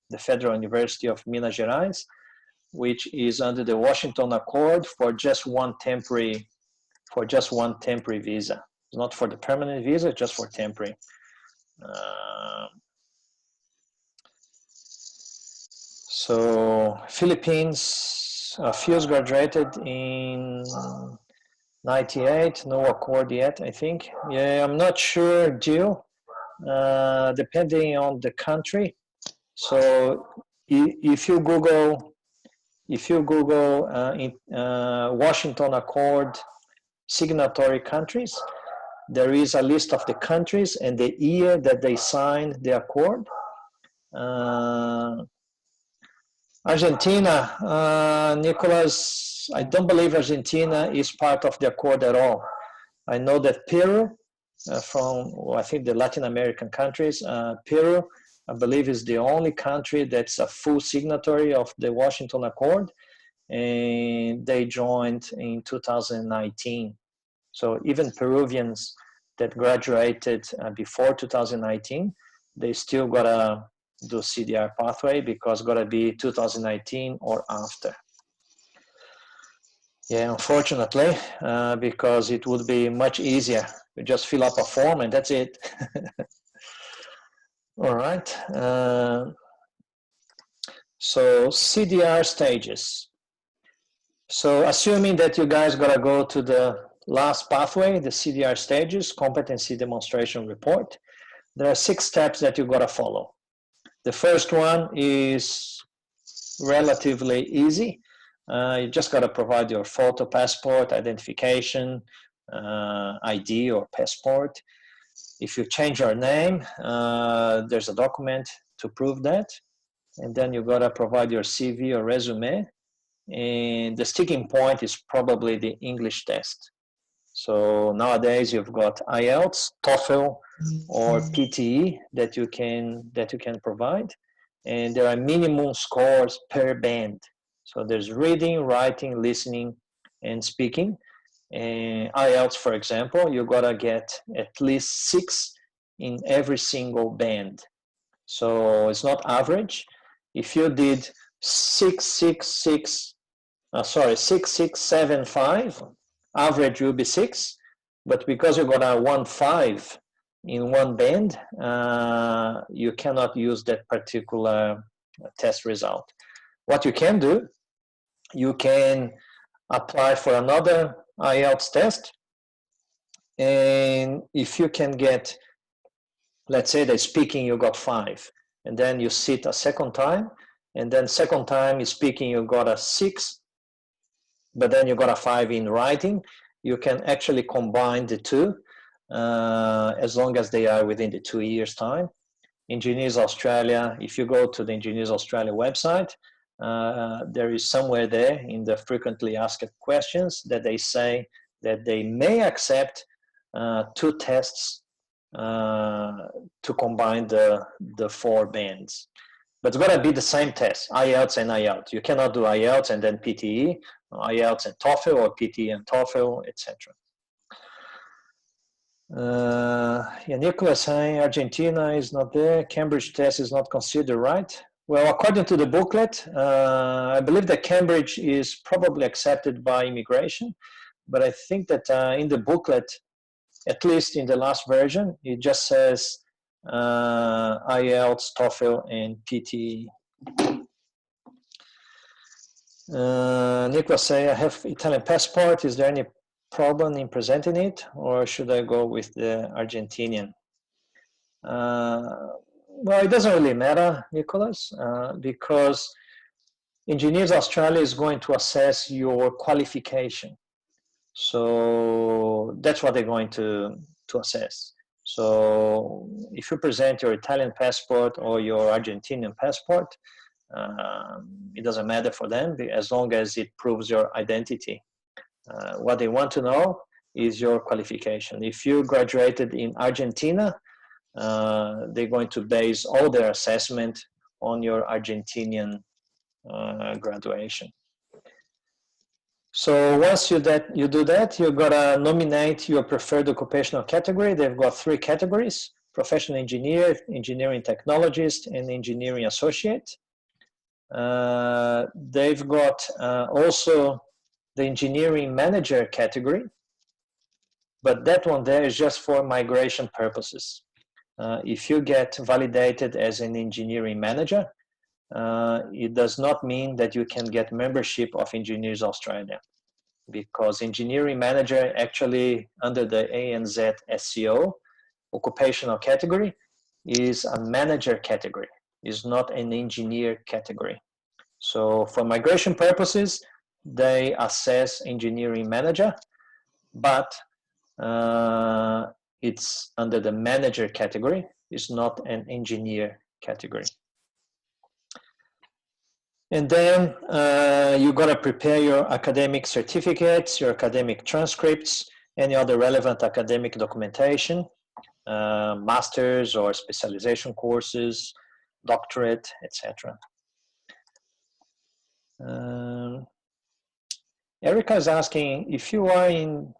the Federal University of Minas Gerais, which is under the Washington Accord for just one temporary visa. Not for the permanent visa, just for temporary. So Philippines, a few graduated in 98, no accord yet, I think. Yeah, I'm not sure, Jill, depending on the country. So if you Google Washington Accord signatory countries, there is a list of the countries and the year that they signed the accord. Argentina, Nicholas, I don't believe Argentina is part of the accord at all. I know that Peru, from I think the Latin American countries, Peru, I believe is the only country that's a full signatory of the Washington Accord, and they joined in 2019. So even Peruvians that graduated before 2019, they still gotta do CDR pathway because gotta be 2019 or after. Yeah, unfortunately, because it would be much easier. You just fill up a form and that's it. All right. So CDR stages. So assuming that you guys gotta go to the last pathway, the CDR stages, competency demonstration report, there are 6 steps that you gotta follow. The first one is relatively easy. You just gotta provide your photo, passport, identification, ID or passport. If you change your name, there's a document to prove that. And then you gotta provide your CV or resume. And the sticking point is probably the English test. So nowadays you've got IELTS, TOEFL, or PTE that you can provide. And there are minimum scores per band. So there's reading, writing, listening, and speaking. And IELTS, for example, you gotta get at least 6 in every single band. So it's not average. If you did 6675, average will be 6, but because you got a 1.5 in one band, you cannot use that particular test result. What you can do, you can apply for another IELTS test, and if you can get, let's say that speaking you got 5, and then you sit a second time, and then second time speaking you got a 6, but then you got a 5 in writing, you can actually combine the 2 as long as they are within the 2 years time. Engineers Australia, if you go to the Engineers Australia website, there is somewhere there in the frequently asked questions that they say that they may accept 2 tests to combine the 4 bands. But it's got to be the same test, IELTS and IELTS. You cannot do IELTS and then PTE, IELTS and TOEFL, or PTE and TOEFL, etc. Yeah, Nicholas saying Argentina is not there. Cambridge test is not considered, right? Well, according to the booklet, I believe that Cambridge is probably accepted by immigration, but I think that in the booklet, at least in the last version, it just says IELTS, TOEFL, and PTE. Nicholas say, I have Italian passport. Is there any problem in presenting it, or should I go with the Argentinian? Well, it doesn't really matter, Nicholas, because Engineers Australia is going to assess your qualification. So that's what they're going to assess. So if you present your Italian passport or your Argentinian passport, it doesn't matter for them as long as it proves your identity. What they want to know is your qualification. If you graduated in Argentina, they're going to base all their assessment on your Argentinian graduation. So once you do that, you're gonna nominate your preferred occupational category. They've got 3 categories: professional engineer, engineering technologist, and engineering associate. They've got also the engineering manager category, but that one there is just for migration purposes. If you get validated as an engineering manager, it does not mean that you can get membership of Engineers Australia, because engineering manager actually under the ANZ SCO occupational category is a manager category, is not an engineer category. So for migration purposes, they assess engineering manager, but it's under the manager category, it's not an engineer category. And then you're going to prepare your academic certificates, your academic transcripts, any other relevant academic documentation, master's or specialization courses, doctorate, etc. Erica is asking, if you are in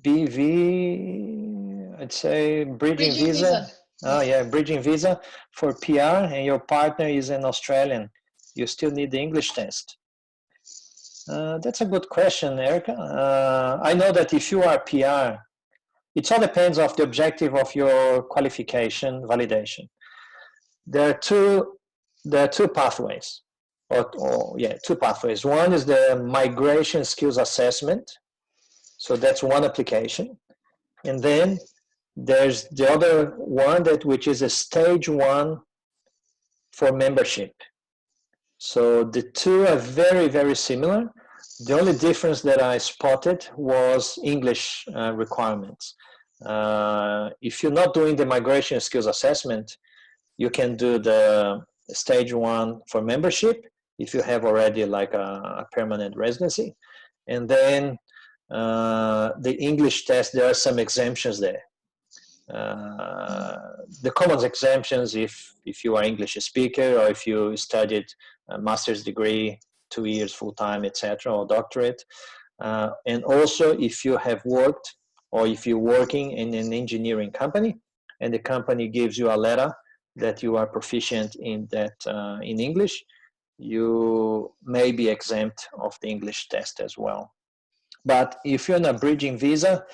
BV, I'd say bridging visa. Oh yeah, bridging visa for PR, and your partner is an Australian. You still need the English test. That's a good question, Erica. I know that if you are PR, it all depends on the objective of your qualification validation. There are two pathways, two pathways. One is the migration skills assessment. So that's one application. And then there's the other one which is a stage 1 for membership. So the two are very, very similar. The only difference that I spotted was English requirements. If you're not doing the migration skills assessment, you can do the stage 1 for membership if you have already like a permanent residency. And then the English test, there are some exemptions there. The common exemptions, if you are English speaker, or if you studied a master's degree, 2 years full-time, etc., or doctorate, and also if you have worked, or if you're working in an engineering company, and the company gives you a letter that you are proficient in that in English, you may be exempt of the English test as well. But if you're on a bridging visa,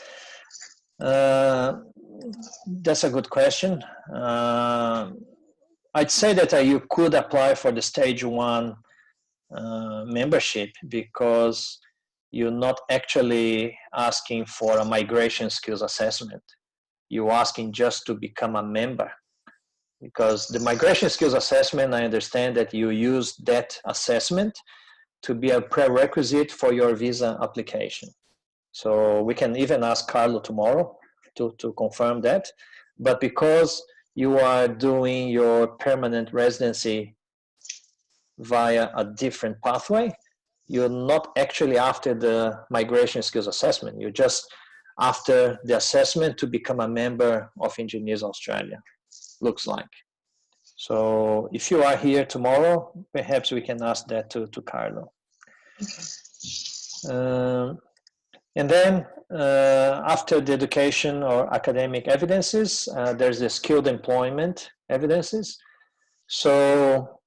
that's a good question. I'd say that you could apply for the stage 1 membership, because you're not actually asking for a migration skills assessment. You're asking just to become a member. Because the migration skills assessment, I understand that you use that assessment to be a prerequisite for your visa application. So we can even ask Carlo tomorrow to confirm that. But because you are doing your permanent residency via a different pathway, you're not actually after the migration skills assessment. You're just after the assessment to become a member of Engineers Australia, looks like. So if you are here tomorrow, perhaps we can ask that to Carlo. And then after the education or academic evidences, there's the skilled employment evidences. So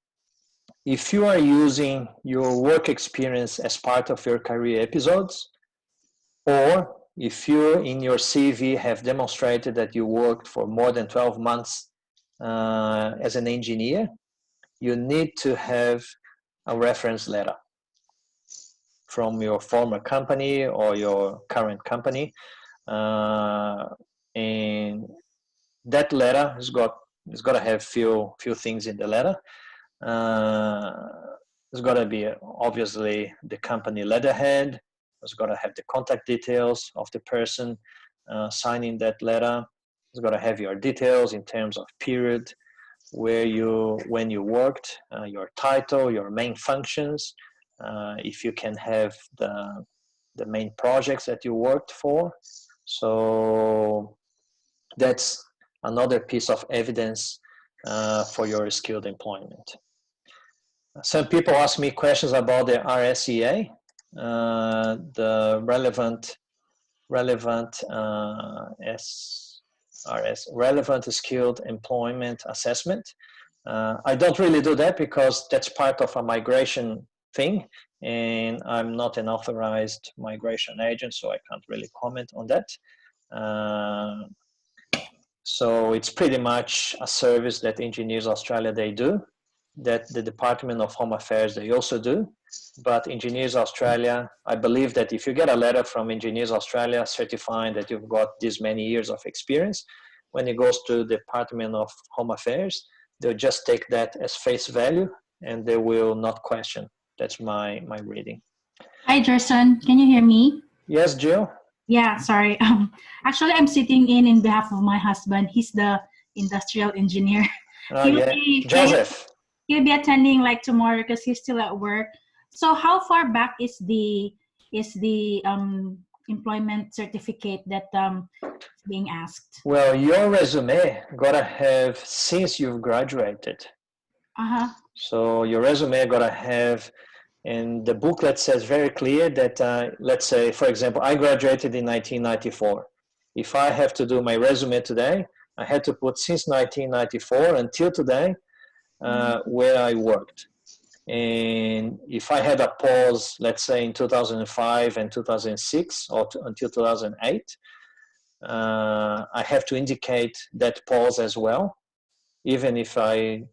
if you are using your work experience as part of your career episodes, or if you in your CV have demonstrated that you worked for more than 12 months as an engineer, you need to have a reference letter from your former company or your current company. And that letter has got to have few things in the letter. It's got to be obviously the company letterhead. It's got to have the contact details of the person signing that letter. It's got to have your details in terms of period, when you worked, your title, your main functions. If you can have the main projects that you worked for. So that's another piece of evidence for your skilled employment. Some people ask me questions about the RSEA, the relevant skilled employment assessment. I don't really do that because that's part of a migration thing, and I'm not an authorized migration agent, so I can't really comment on that. So it's pretty much a service that Engineers Australia, they do, that the Department of Home Affairs, they also do. But Engineers Australia, I believe that if you get a letter from Engineers Australia certifying that you've got this many years of experience, when it goes to the Department of Home Affairs, they'll just take that as face value and they will not question. That's my reading. Hi, Gerson. Can you hear me? Yes, Jill? Yeah, sorry. Actually, I'm sitting in behalf of my husband. He's the industrial engineer. Yeah. Joseph. He'll be attending like tomorrow because he's still at work. So how far back is the employment certificate that being asked? Well, your resume gotta have since you've graduated. So your resume gotta have, and the booklet says very clear that let's say, for example, I graduated in 1994. If I have to do my resume today, I had to put since 1994 until today where I worked. And if I had a pause, let's say in 2005 and 2006 or until 2008, I have to indicate that pause as well, even if I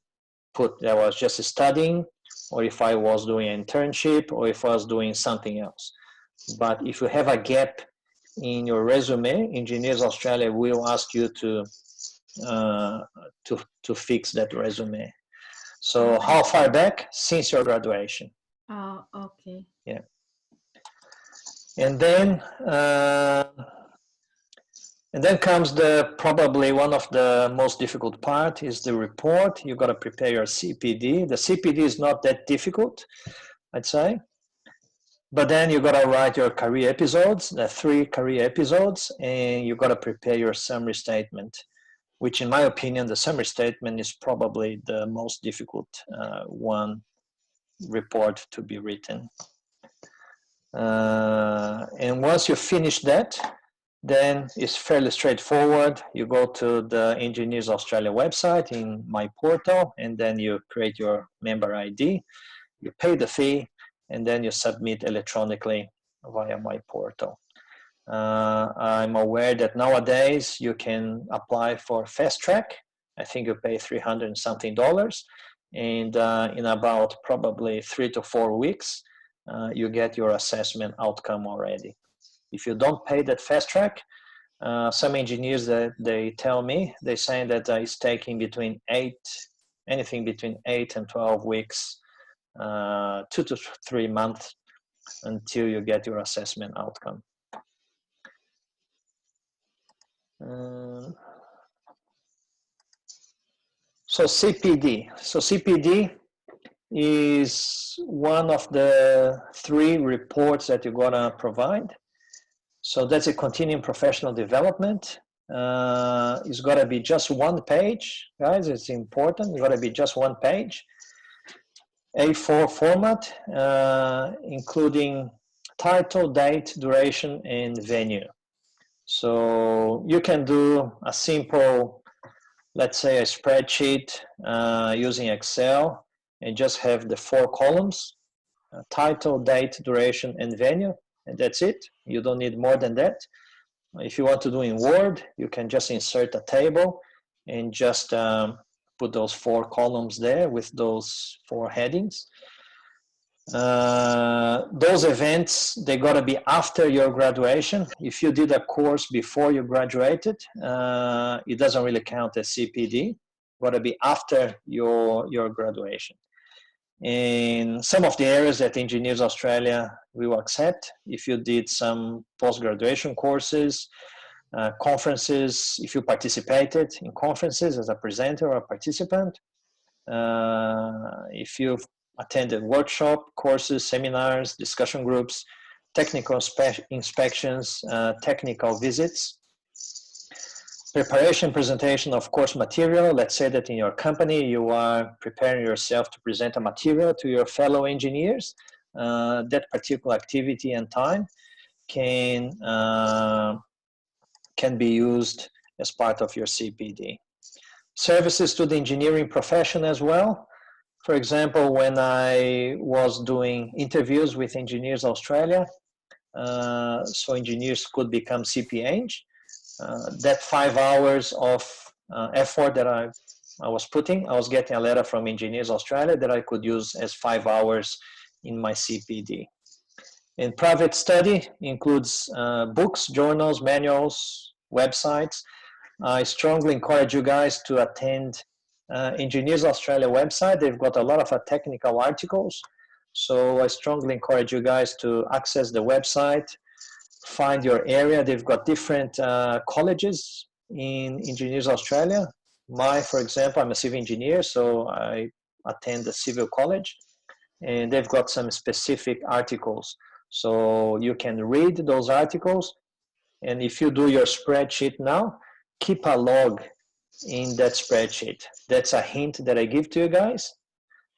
put that I was just studying, or if I was doing an internship, or if I was doing something else. But if you have a gap in your resume, Engineers Australia will ask you to fix that resume. So how far back? Since your graduation. Oh, okay. Yeah. And then comes probably one of the most difficult part is the report. You got to prepare your CPD. The CPD is not that difficult, I'd say. But then you got to write your career episodes, the 3 career episodes, and you got to prepare your summary statement, which in my opinion, the summary statement is probably the most difficult one report to be written. And once you finish that, then it's fairly straightforward. You go to the Engineers Australia website in My Portal, and then you create your member ID, you pay the fee, and then you submit electronically via My Portal. I'm aware that nowadays you can apply for fast track. I think you pay $300 and something, and in about probably 3 to 4 weeks, you get your assessment outcome already. If you don't pay that fast track, some engineers that they tell me, they're saying that it's taking anything between 8 and 12 weeks, 2 to 3 months until you get your assessment outcome. So CPD is one of the 3 reports that you're gonna provide. So that's a continuing professional development. It's got to be just one page, guys. It's important. It's got to be just one page. A4 format, including title, date, duration, and venue. So you can do a simple, let's say, a spreadsheet using Excel and just have the 4 columns, title, date, duration, and venue, and that's it. You don't need more than that. If you want to do in Word, you can just insert a table and just put those 4 columns there with those 4 headings. Those events, they got to be after your graduation. If you did a course before you graduated, it doesn't really count as CPD. Got to be after your graduation. In some of the areas that Engineers Australia will accept, if you did some post-graduation courses, conferences, if you participated in conferences as a presenter or a participant, if you've attended workshop, courses, seminars, discussion groups, technical inspections, technical visits, preparation, presentation of course material. Let's say that in your company you are preparing yourself to present a material to your fellow engineers. That particular activity and time can be used as part of your CPD. Services to the engineering profession as well. For example, when I was doing interviews with Engineers Australia, so engineers could become CPEng, that 5 hours of effort that I was putting, I was getting a letter from Engineers Australia that I could use as 5 hours in my CPD. And private study includes books, journals, manuals, websites. I strongly encourage you guys to attend Engineers Australia website. They've got a lot of technical articles. So I strongly encourage you guys to access the website, find your area. They've got different colleges in Engineers Australia. For example, I'm a civil engineer, so I attend the civil college, and they've got some specific articles. So you can read those articles, and if you do your spreadsheet now, keep a log in that spreadsheet. That's a hint that I give to you guys.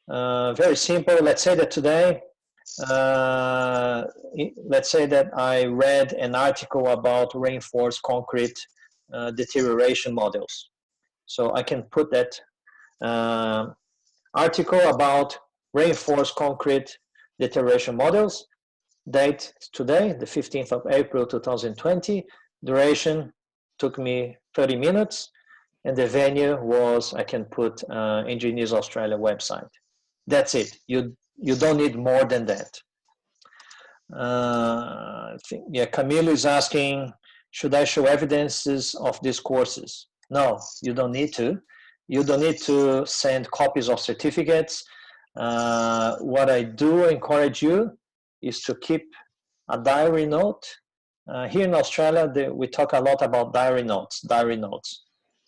Very simple. Let's say that today, let's say that I read an article about reinforced concrete deterioration models. So I can put that article about reinforced concrete deterioration models. Date today, the 15th of April 2020. Duration took me 30 minutes. And the venue was, I can put Engineers Australia website. That's it. You don't need more than that. I think, yeah, Camilo is asking, should I show evidences of these courses? No, you don't need to. You don't need to send copies of certificates. What I do encourage you is to keep a diary note. Here in Australia, we talk a lot about diary notes.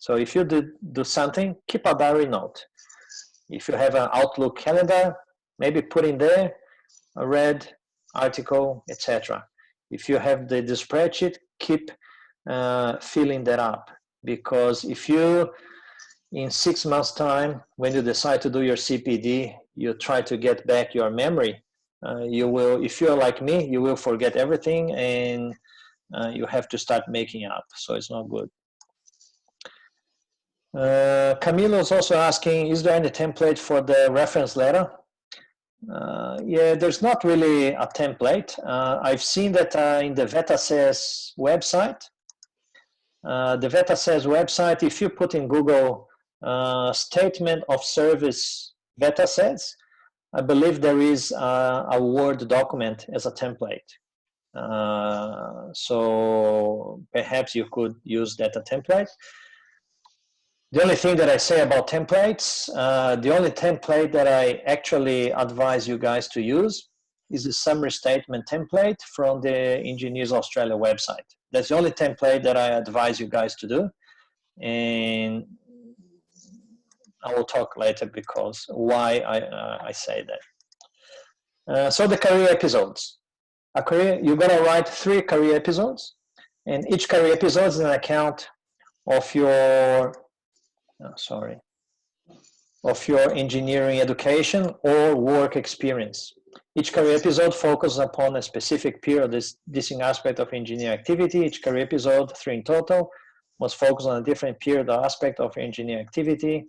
So if you do something, keep a diary note. If you have an Outlook calendar, maybe put in there a read article, etc. If you have the spreadsheet, keep filling that up. Because if you, in 6 months' time, when you decide to do your CPD, you try to get back your memory, you will, if you're like me, you will forget everything, and you have to start making up. So it's not good. Camilo is also asking, is there any template for the reference letter? Yeah, there's not really a template. I've seen that in the VETASES website. The VETASES website, if you put in Google statement of service VETASES, I believe there is a Word document as a template. So perhaps you could use that a template. The only thing that I say about templates, the only template that I actually advise you guys to use is the summary statement template from the Engineers Australia website. That's the only template that I advise you guys to do. And I will talk later because why I say that. So the career episodes. You're gonna write 3 career episodes, and each career episode is an account of your, of your engineering education or work experience. Each career episode focuses upon a specific period of distinct aspect of engineering activity. Each career episode, 3 in total, must focus on a different period or aspect of engineering activity.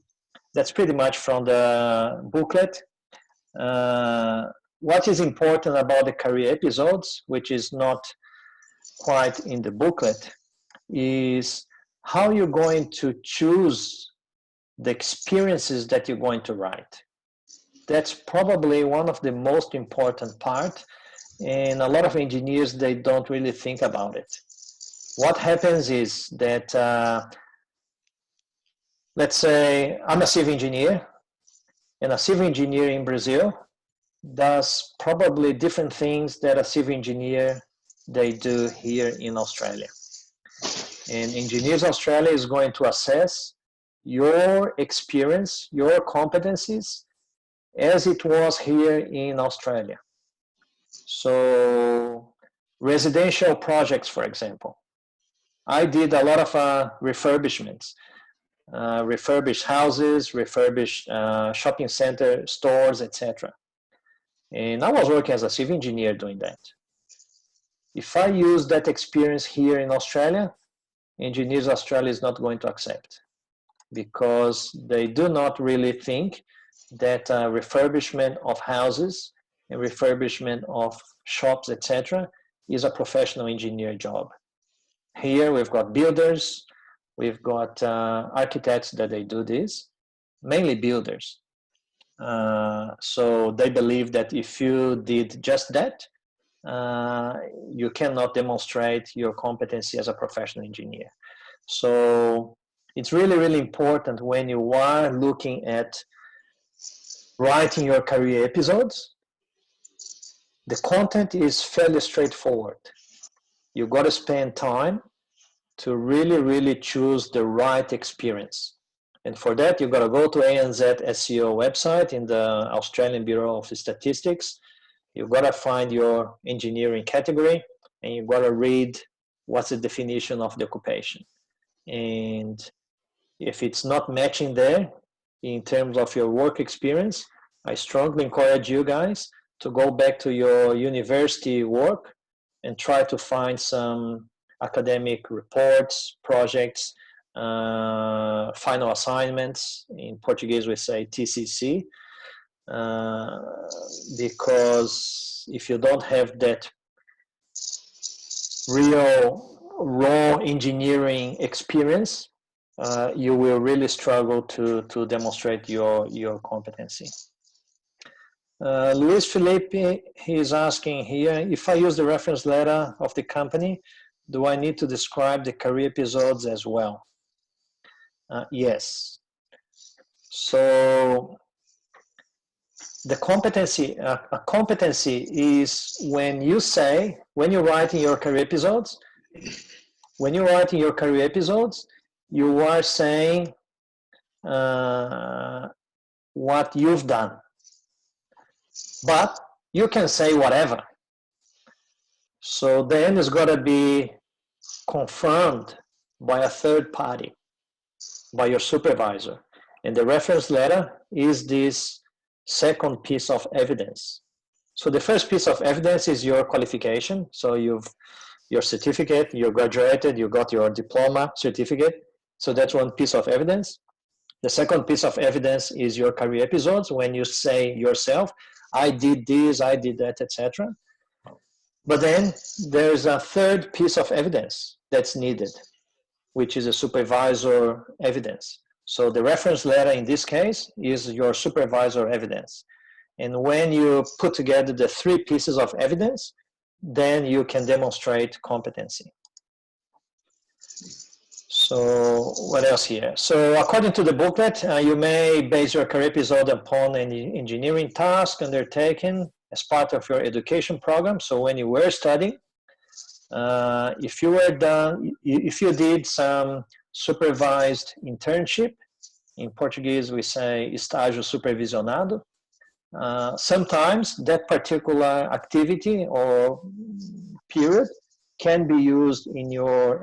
That's pretty much from the booklet. What is important about the career episodes, which is not quite in the booklet, is how you're going to choose the experiences that you're going to write. That's probably one of the most important part, and a lot of engineers, they don't really think about it. What happens is that, let's say I'm a civil engineer, and a civil engineer in Brazil does probably different things that a civil engineer they do here in Australia. And Engineers Australia is going to assess your experience, your competencies, as it was here in Australia. So residential projects, for example. I did a lot of refurbishments, refurbished houses, refurbished shopping center, stores, etc. And I was working as a civil engineer doing that. If I use that experience here in Australia, Engineers Australia is not going to accept, because they do not really think that refurbishment of houses and refurbishment of shops, etc., is a professional engineer job. Here we've got builders, we've got architects that they do this, mainly builders. So they believe that if you did just that, you cannot demonstrate your competency as a professional engineer. So it's really, really important when you are looking at writing your career episodes, the content is fairly straightforward. You've got to spend time to really, really choose the right experience. And for that, you've got to go to ANZ SEO website in the Australian Bureau of Statistics. You've got to find your engineering category, and you've got to read what's the definition of the occupation. And if it's not matching there in terms of your work experience, I strongly encourage you guys to go back to your university work and try to find some academic reports, projects, final assignments. In Portuguese we say TCC, because if you don't have that real raw engineering experience, you will really struggle to demonstrate your competency. Luis Felipe, he's asking here, if I use the reference letter of the company, do I need to describe the career episodes as well? Yes. So the competency, a competency is when you say, when you're writing your career episodes, you are saying what you've done. But you can say whatever. So then it's got to be confirmed by a third party, by your supervisor. And the reference letter is this second piece of evidence. So the first piece of evidence is your qualification. So your certificate, you graduated, you got your diploma certificate. So that's one piece of evidence. The second piece of evidence is your career episodes, when you say yourself, I did this, I did that, etc. But then there's a third piece of evidence that's needed, which is a supervisor evidence. So the reference letter in this case is your supervisor evidence. And when you put together the three pieces of evidence, then you can demonstrate competency. So what else here? So according to the booklet, you may base your career episode upon an engineering task undertaken as part of your education program. So when you were studying, if you did some supervised internship, in Portuguese we say estágio supervisionado, sometimes that particular activity or period can be used in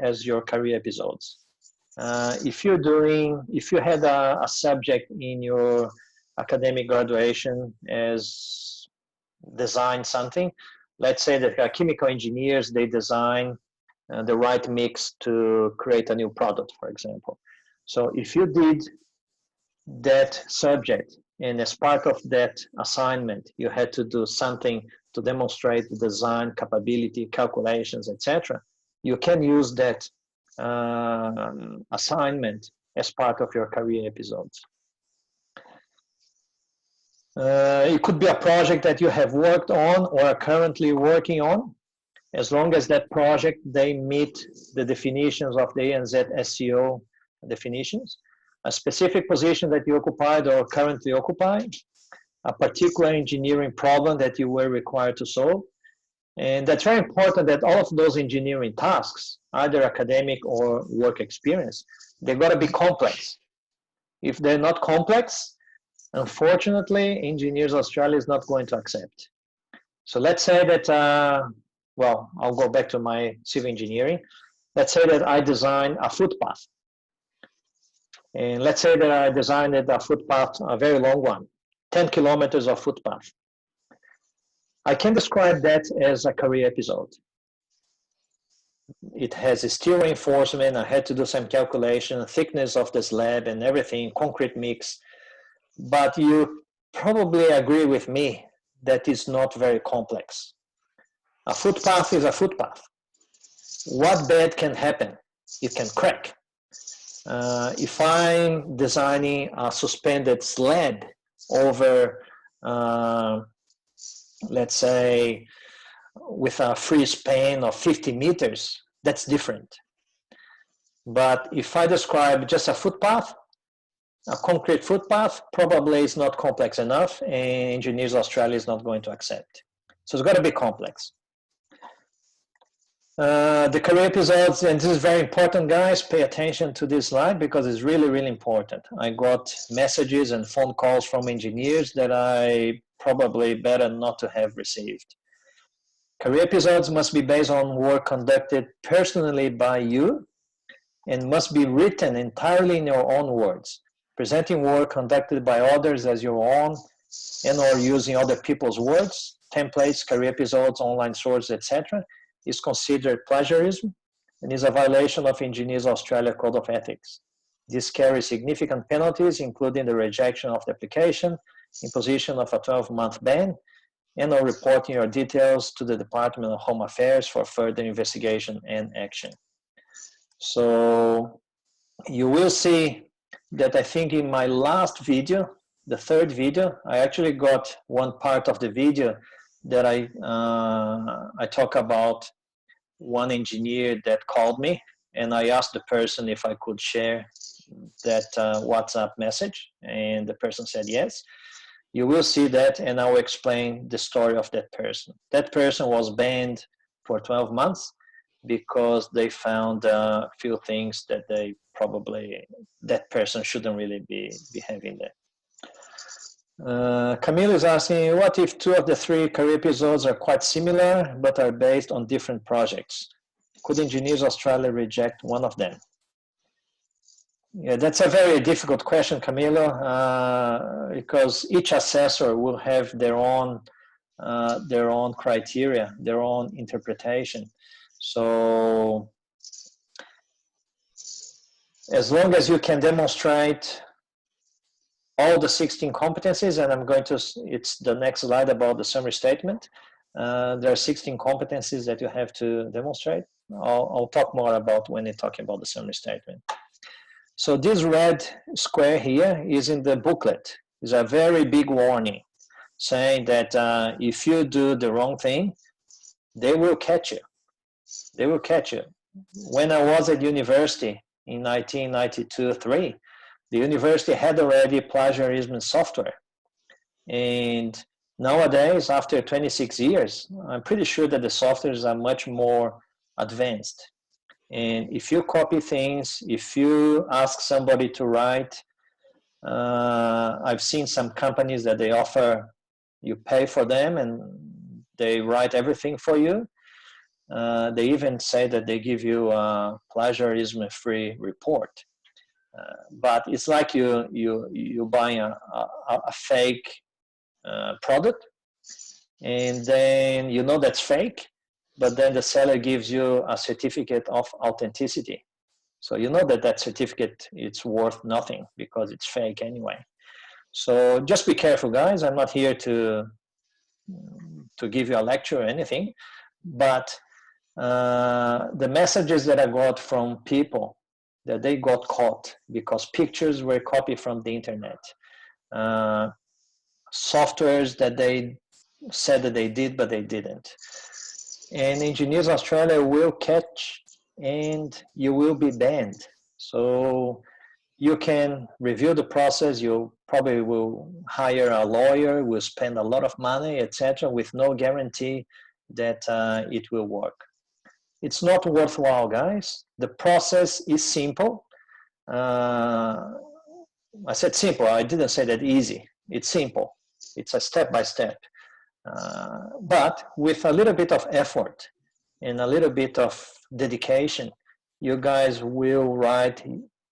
as your career episodes. if you had a subject in your academic graduation as design something, let's say that chemical engineers, they design the right mix to create a new product, for example. So if you did that subject, and as part of that assignment, you had to do something to demonstrate the design capability, calculations, etc., you can use that assignment as part of your career episodes. It could be a project that you have worked on or are currently working on, as long as that project, they meet the definitions of the ANZ SEO definitions, a specific position that you occupied or currently occupy, a particular engineering problem that you were required to solve. And that's very important that all of those engineering tasks, either academic or work experience, they've got to be complex. If they're not complex, unfortunately, Engineers Australia is not going to accept. So let's say that, well, I'll go back to my civil engineering. Let's say that I design a footpath. And let's say that I designed a footpath, a very long one, 10 kilometers of footpath. I can describe that as a career episode. It has a steel reinforcement. I had to do some calculation, thickness of the slab and everything, concrete mix. But you probably agree with me that it's not very complex. A footpath is a footpath. What bad can happen? It can crack. If I'm designing a suspended sled over, let's say, with a free span of 50 meters, that's different. But if I describe just a footpath, a concrete footpath, probably is not complex enough, and Engineers Australia is not going to accept. So it's got to be complex. The career episodes, and this is very important, guys, pay attention to this slide because it's really, really important. I got messages and phone calls from engineers that I probably better not to have received. Career episodes must be based on work conducted personally by you and must be written entirely in your own words. Presenting work conducted by others as your own and or using other people's words, templates, career episodes, online sources, etc., is considered plagiarism and is a violation of Engineers Australia Code of Ethics. This carries significant penalties, including the rejection of the application, imposition of a 12-month ban, and or reporting your details to the Department of Home Affairs for further investigation and action. So you will see that I think in my last video, the third video, I actually got one part of the video that I talk about one engineer that called me, and I asked the person if I could share that WhatsApp message, and the person said yes. You will see that, and I'll explain the story of that person. That person was banned for 12 months because they found a few things that they probably, that person shouldn't really be having there. Camille is asking, what if 2 of the 3 career episodes are quite similar but are based on different projects? Could Engineers Australia reject one of them? Yeah, that's a very difficult question, Camilo, because each assessor will have their own criteria, their own interpretation. So as long as you can demonstrate all the 16 competencies, and I'm going to, it's the next slide about the summary statement. There are 16 competencies that you have to demonstrate. I'll talk more about when you're talking about the summary statement. So this red square here is in the booklet. It's a very big warning saying that if you do the wrong thing, they will catch you. They will catch you. When I was at university in 1992-3, the university had already plagiarism software. And nowadays, after 26 years, I'm pretty sure that the softwares are much more advanced. And if you copy things, if you ask somebody to write, I've seen some companies that they offer, you pay for them and they write everything for you. They even say that they give you a plagiarism-free report. But it's like you buying a fake product, and then you know that's fake, but then the seller gives you a certificate of authenticity. So you know that that certificate, it's worth nothing because it's fake anyway. So just be careful, guys. I'm not here to give you a lecture or anything, but the messages that I got from people that they got caught because pictures were copied from the internet, softwares that they said that they did but they didn't, and Engineers Australia will catch and you will be banned. So you can review the process, you probably will hire a lawyer, will spend a lot of money, etc., with no guarantee that it will work. It's not worthwhile, guys. The process is simple. I said simple, I didn't say that easy. It's simple. It's a step-by-step. But with a little bit of effort and a little bit of dedication, you guys will write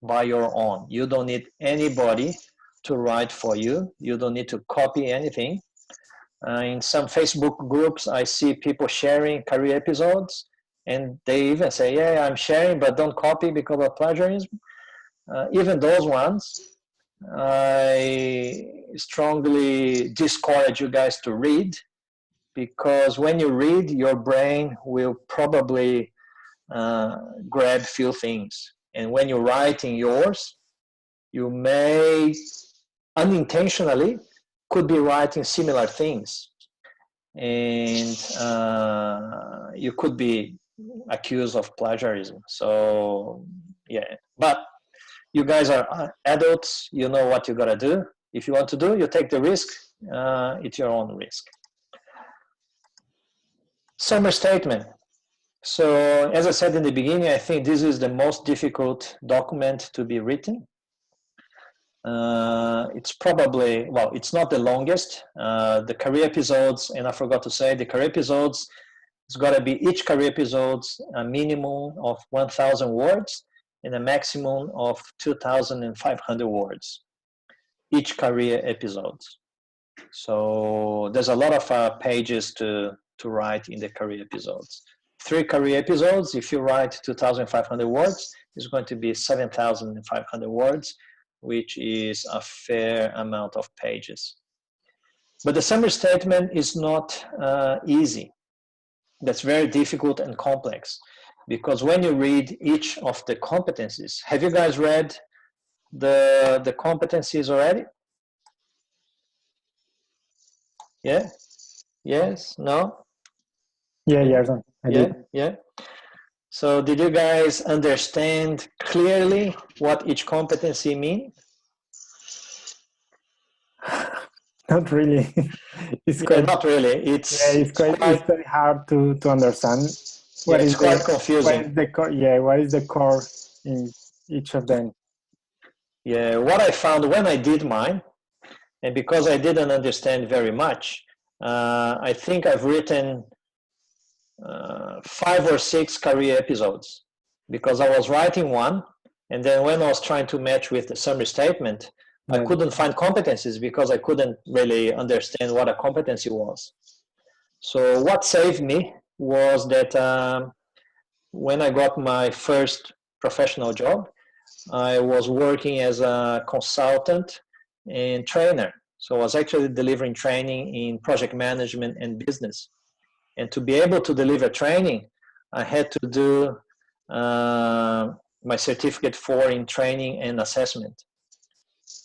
by your own. You don't need anybody to write for you. You don't need to copy anything. In some Facebook groups, I see people sharing career episodes, and they even say, yeah, I'm sharing, but don't copy because of plagiarism. Even those ones, I strongly discourage you guys to read, because when you read, your brain will probably grab few things. And when you're writing yours, you may unintentionally could be writing similar things. And you could be accused of plagiarism. So, yeah. But you guys are adults, you know what you gotta do. If you want to do, you take the risk, it's your own risk. Summary statement. So as I said in the beginning, I think this is the most difficult document to be written. It's probably, well, it's not the longest. The career episodes, and I forgot to say, the career episodes, it's got to be each career episode a minimum of 1,000 words and a maximum of 2,500 words, each career episode. So there's a lot of pages to write in the career episodes. 3 career episodes, if you write 2,500 words, it's going to be 7,500 words, which is a fair amount of pages. But the summary statement is not easy. That's very difficult and complex, because when you read each of the competencies, have you guys read the competencies already? Yeah? Yes? No? Yes, I did. Yeah. So did you guys understand clearly what each competency means? Not really. It's quite, not really. it's quite hard to understand. It's quite confusing. What is the core in each of them? Yeah, what I found when I did mine, and because I didn't understand very much, I think I've written 5 or 6 career episodes, because I was writing one, and then when I was trying to match with the summary statement, I couldn't find competencies because I couldn't really understand what a competency was. So what saved me was that when I got my first professional job, I was working as a consultant and trainer. So I was actually delivering training in project management and business. And to be able to deliver training, I had to do my certificate 4 in training and assessment.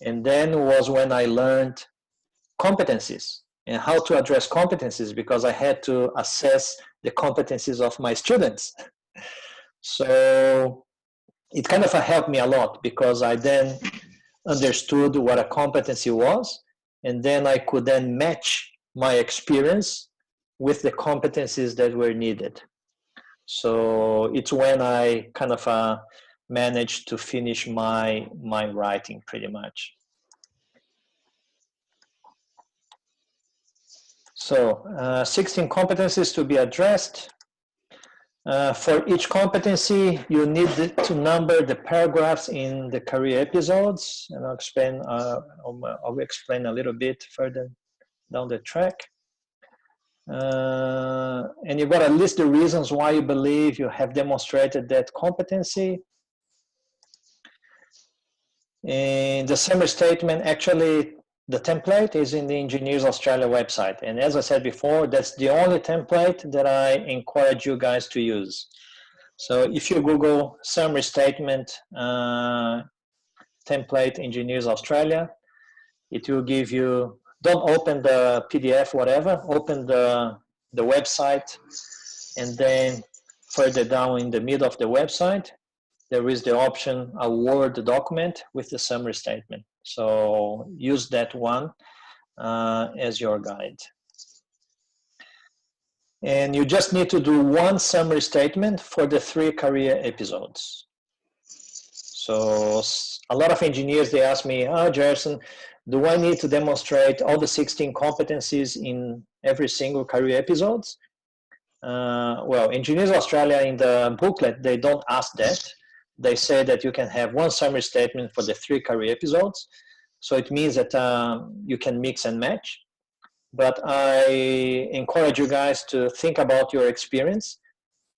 And then was when I learned competencies and how to address competencies, because I had to assess the competencies of my students. So it kind of helped me a lot, because I then understood what a competency was, and then I could then match my experience with the competencies that were needed. So it's when I kind of managed to finish my writing pretty much. So 16 competencies to be addressed. For each competency, you need to number the paragraphs in the career episodes, and I'll explain a little bit further down the track. And you've got to list the reasons why you believe you have demonstrated that competency. And the summary statement, actually, the template is in the Engineers Australia website. And as I said before, that's the only template that I encourage you guys to use. So if you Google summary statement template Engineers Australia, it will give you, don't open the PDF, whatever, open the website, and then further down in the middle of the website, there is the option, a Word document with the summary statement. So use that one as your guide. And you just need to do one summary statement for the 3 career episodes. So a lot of engineers, they ask me, oh, Gerson, do I need to demonstrate all the 16 competencies in every single career episodes? Well, Engineers Australia, in the booklet, they don't ask that. They say that you can have one summary statement for the 3 career episodes. So it means that you can mix and match. But I encourage you guys to think about your experience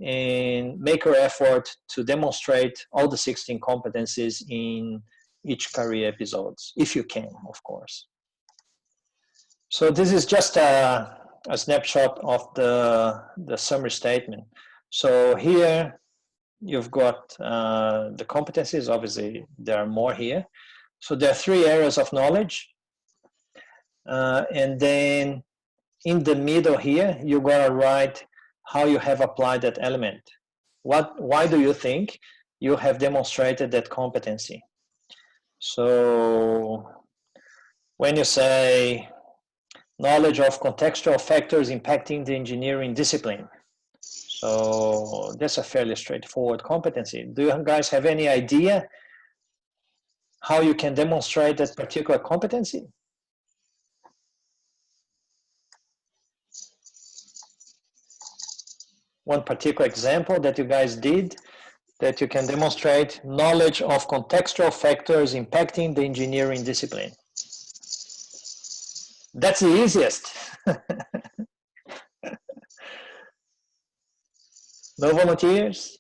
and make your effort to demonstrate all the 16 competencies in each career episodes, if you can, of course. So this is just a snapshot of the summary statement. So here you've got the competencies. Obviously, there are more here. So there are 3 areas of knowledge. And then in the middle here, you gotta write how you have applied that element. Why do you think you have demonstrated that competency? So when you say knowledge of contextual factors impacting the engineering discipline, so that's a fairly straightforward competency. Do you guys have any idea how you can demonstrate that particular competency? One particular example that you guys did that you can demonstrate knowledge of contextual factors impacting the engineering discipline. That's the easiest. No volunteers?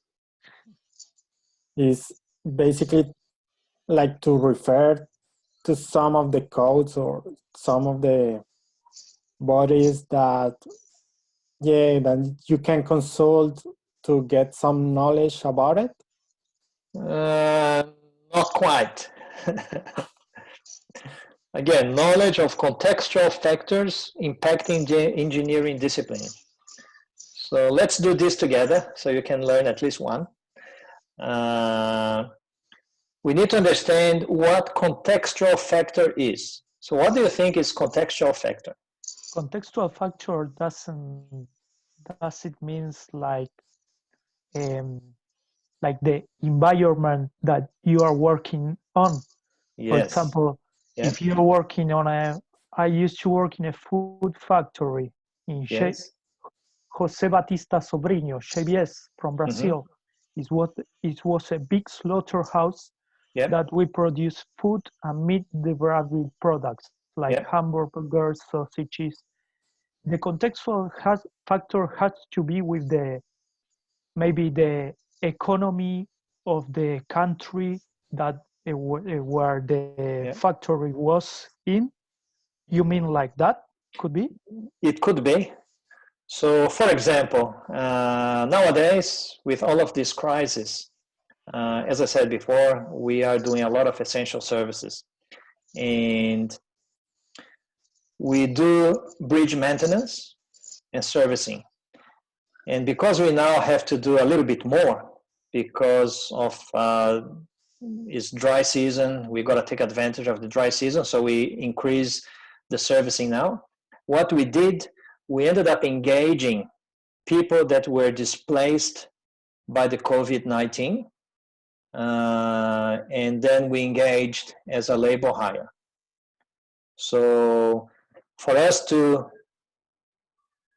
Is basically like to refer to some of the codes or some of the bodies that, yeah, that you can consult to get some knowledge about it? Not quite. Again, knowledge of contextual factors impacting the engineering discipline. So let's do this together so you can learn at least one. We need to understand what contextual factor is. So what do you think is contextual factor? Contextual factor does it means like the environment that you are working on. Yes. For example, if you're working on I used to work in a food factory in José Batista Sobrinho, JBS from Brazil. It was a big slaughterhouse that we produce food and meat derived products like hamburgers, sausages. The contextual factor has to be with maybe the economy of the country that where the factory was in. You mean like that? Could be? It could be. So, for example, nowadays, with all of this crisis, as I said before, we are doing a lot of essential services. And we do bridge maintenance and servicing. And because we now have to do a little bit more because of it's dry season, we got to take advantage of the dry season, so we increase the servicing now. What we did, we ended up engaging people that were displaced by the COVID-19, and then we engaged as a labor hire. So for us to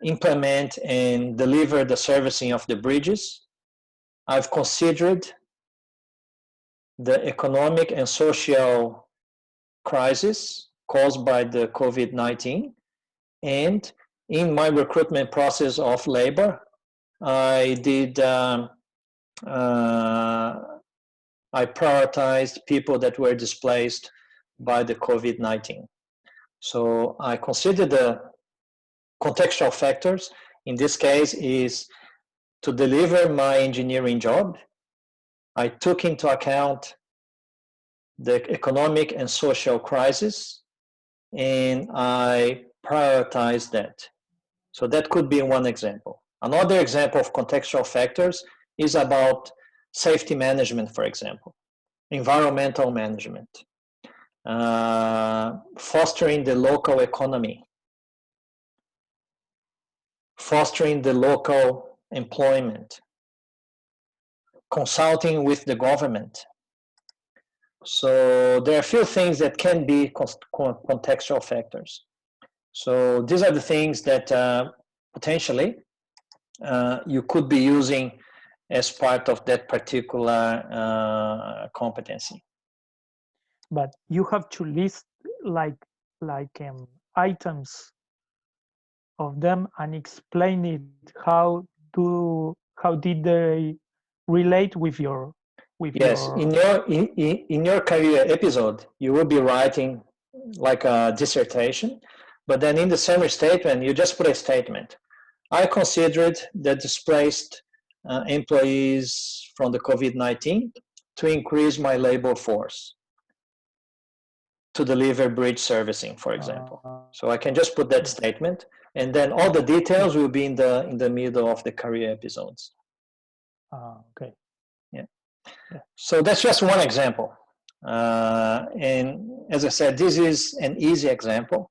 implement and deliver the servicing of the bridges, I've considered the economic and social crisis caused by the COVID-19, and in my recruitment process of labor, I prioritized people that were displaced by the COVID-19. So I consider the contextual factors. In this case, is to deliver my engineering job. I took into account the economic and social crisis, and I prioritized that. So that could be one example. Another example of contextual factors is about safety management, for example, environmental management, fostering the local economy, fostering the local employment, consulting with the government. So there are a few things that can be contextual factors. So these are the things that potentially you could be using as part of that particular competency. But you have to list like items of them and explain it. How did they relate with your Yes, in your career episode, you will be writing like a dissertation, but then in the summary statement, you just put a statement. I considered the displaced employees from the COVID-19 to increase my labor force to deliver bridge servicing, for example. So I can just put that statement, and then all the details will be in the middle of the career episodes. Okay. Yeah. So that's just one example. And as I said, this is an easy example.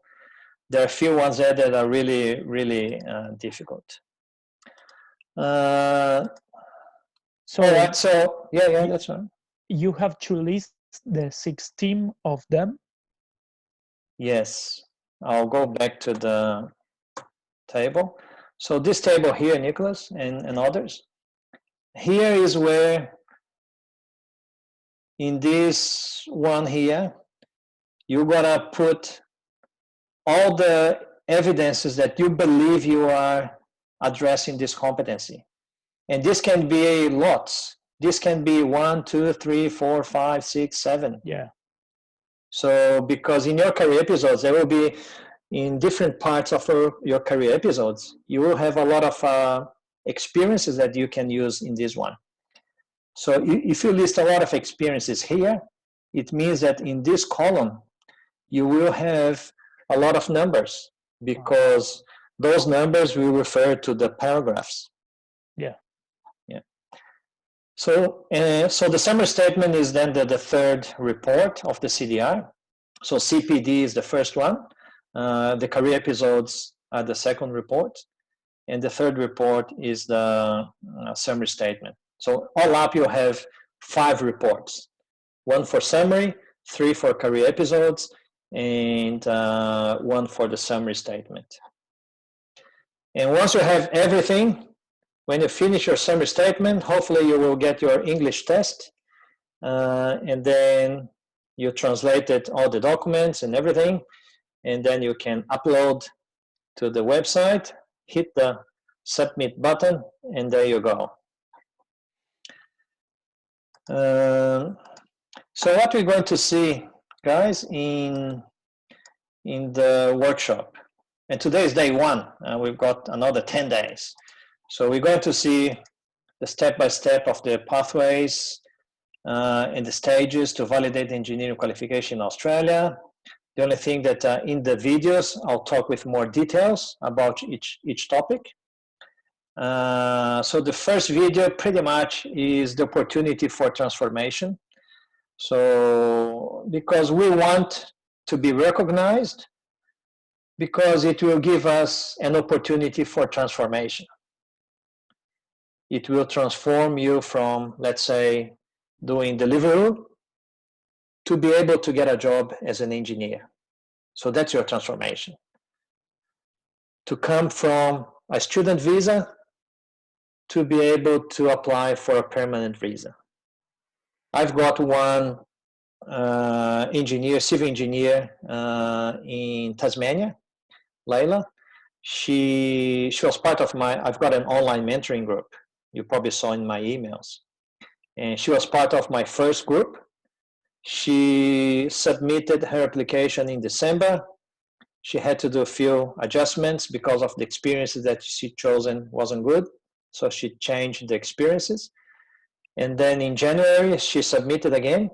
There are a few ones there that are really, really difficult. So, all right, so yeah, that's right. You have to list the 16 of them. Yes, I'll go back to the table. So this table here, Nicholas, and others, here is where in this one here, you gotta put all the evidences that you believe you are addressing this competency. And this can be lots. This can be 1, 2, 3, 4, 5, 6, 7. Yeah. So because in your career episodes, there will be in different parts of your career episodes, you will have a lot of experiences that you can use in this one. So if you list a lot of experiences here, it means that in this column, you will have a lot of numbers because those numbers will refer to the paragraphs. Yeah. Yeah. So the summary statement is then the third report of the CDR. So CPD is the first one. The career episodes are the second report. And the third report is the summary statement. So all up you have 5 reports. 1 for summary, 3 for career episodes, and 1 for the summary statement. And once you have everything, when you finish your summary statement, hopefully you will get your English test, and then you translated all the documents and everything, and then you can upload to the website, hit the submit button, and there you go. So what we're going to see, guys, in the workshop, and today is day 1, we've got another 10 days. So we're going to see the step-by-step of the pathways and the stages to validate engineering qualification in Australia. The only thing that in the videos, I'll talk with more details about each topic. So the first video pretty much is the opportunity for transformation. So because we want to be recognized, because it will give us an opportunity for transformation. It will transform you from, let's say, doing delivery to be able to get a job as an engineer. So that's your transformation. To come from a student visa to be able to apply for a permanent visa. I've got one engineer, civil engineer in Tasmania, Layla. She was part of I've got an online mentoring group. You probably saw in my emails. And she was part of my first group. She submitted her application in December. She had to do a few adjustments because of the experiences that she chosen wasn't good. So she changed the experiences. And then in January, she submitted again,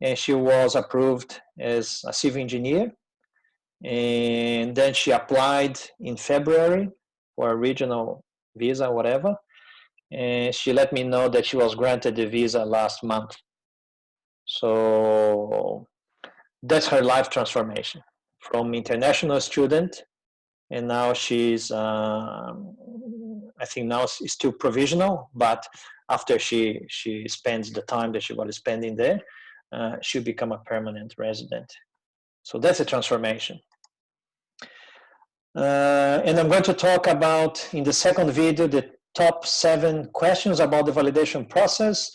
and she was approved as a civil engineer. And then she applied in February for a regional visa, whatever. And she let me know that she was granted the visa last month. So that's her life transformation from international student, and now she's, I think now it's still provisional, but after she spends the time that she was spending there, she'll become a permanent resident. So that's a transformation. And I'm going to talk about, in the second video, the top 7 questions about the validation process,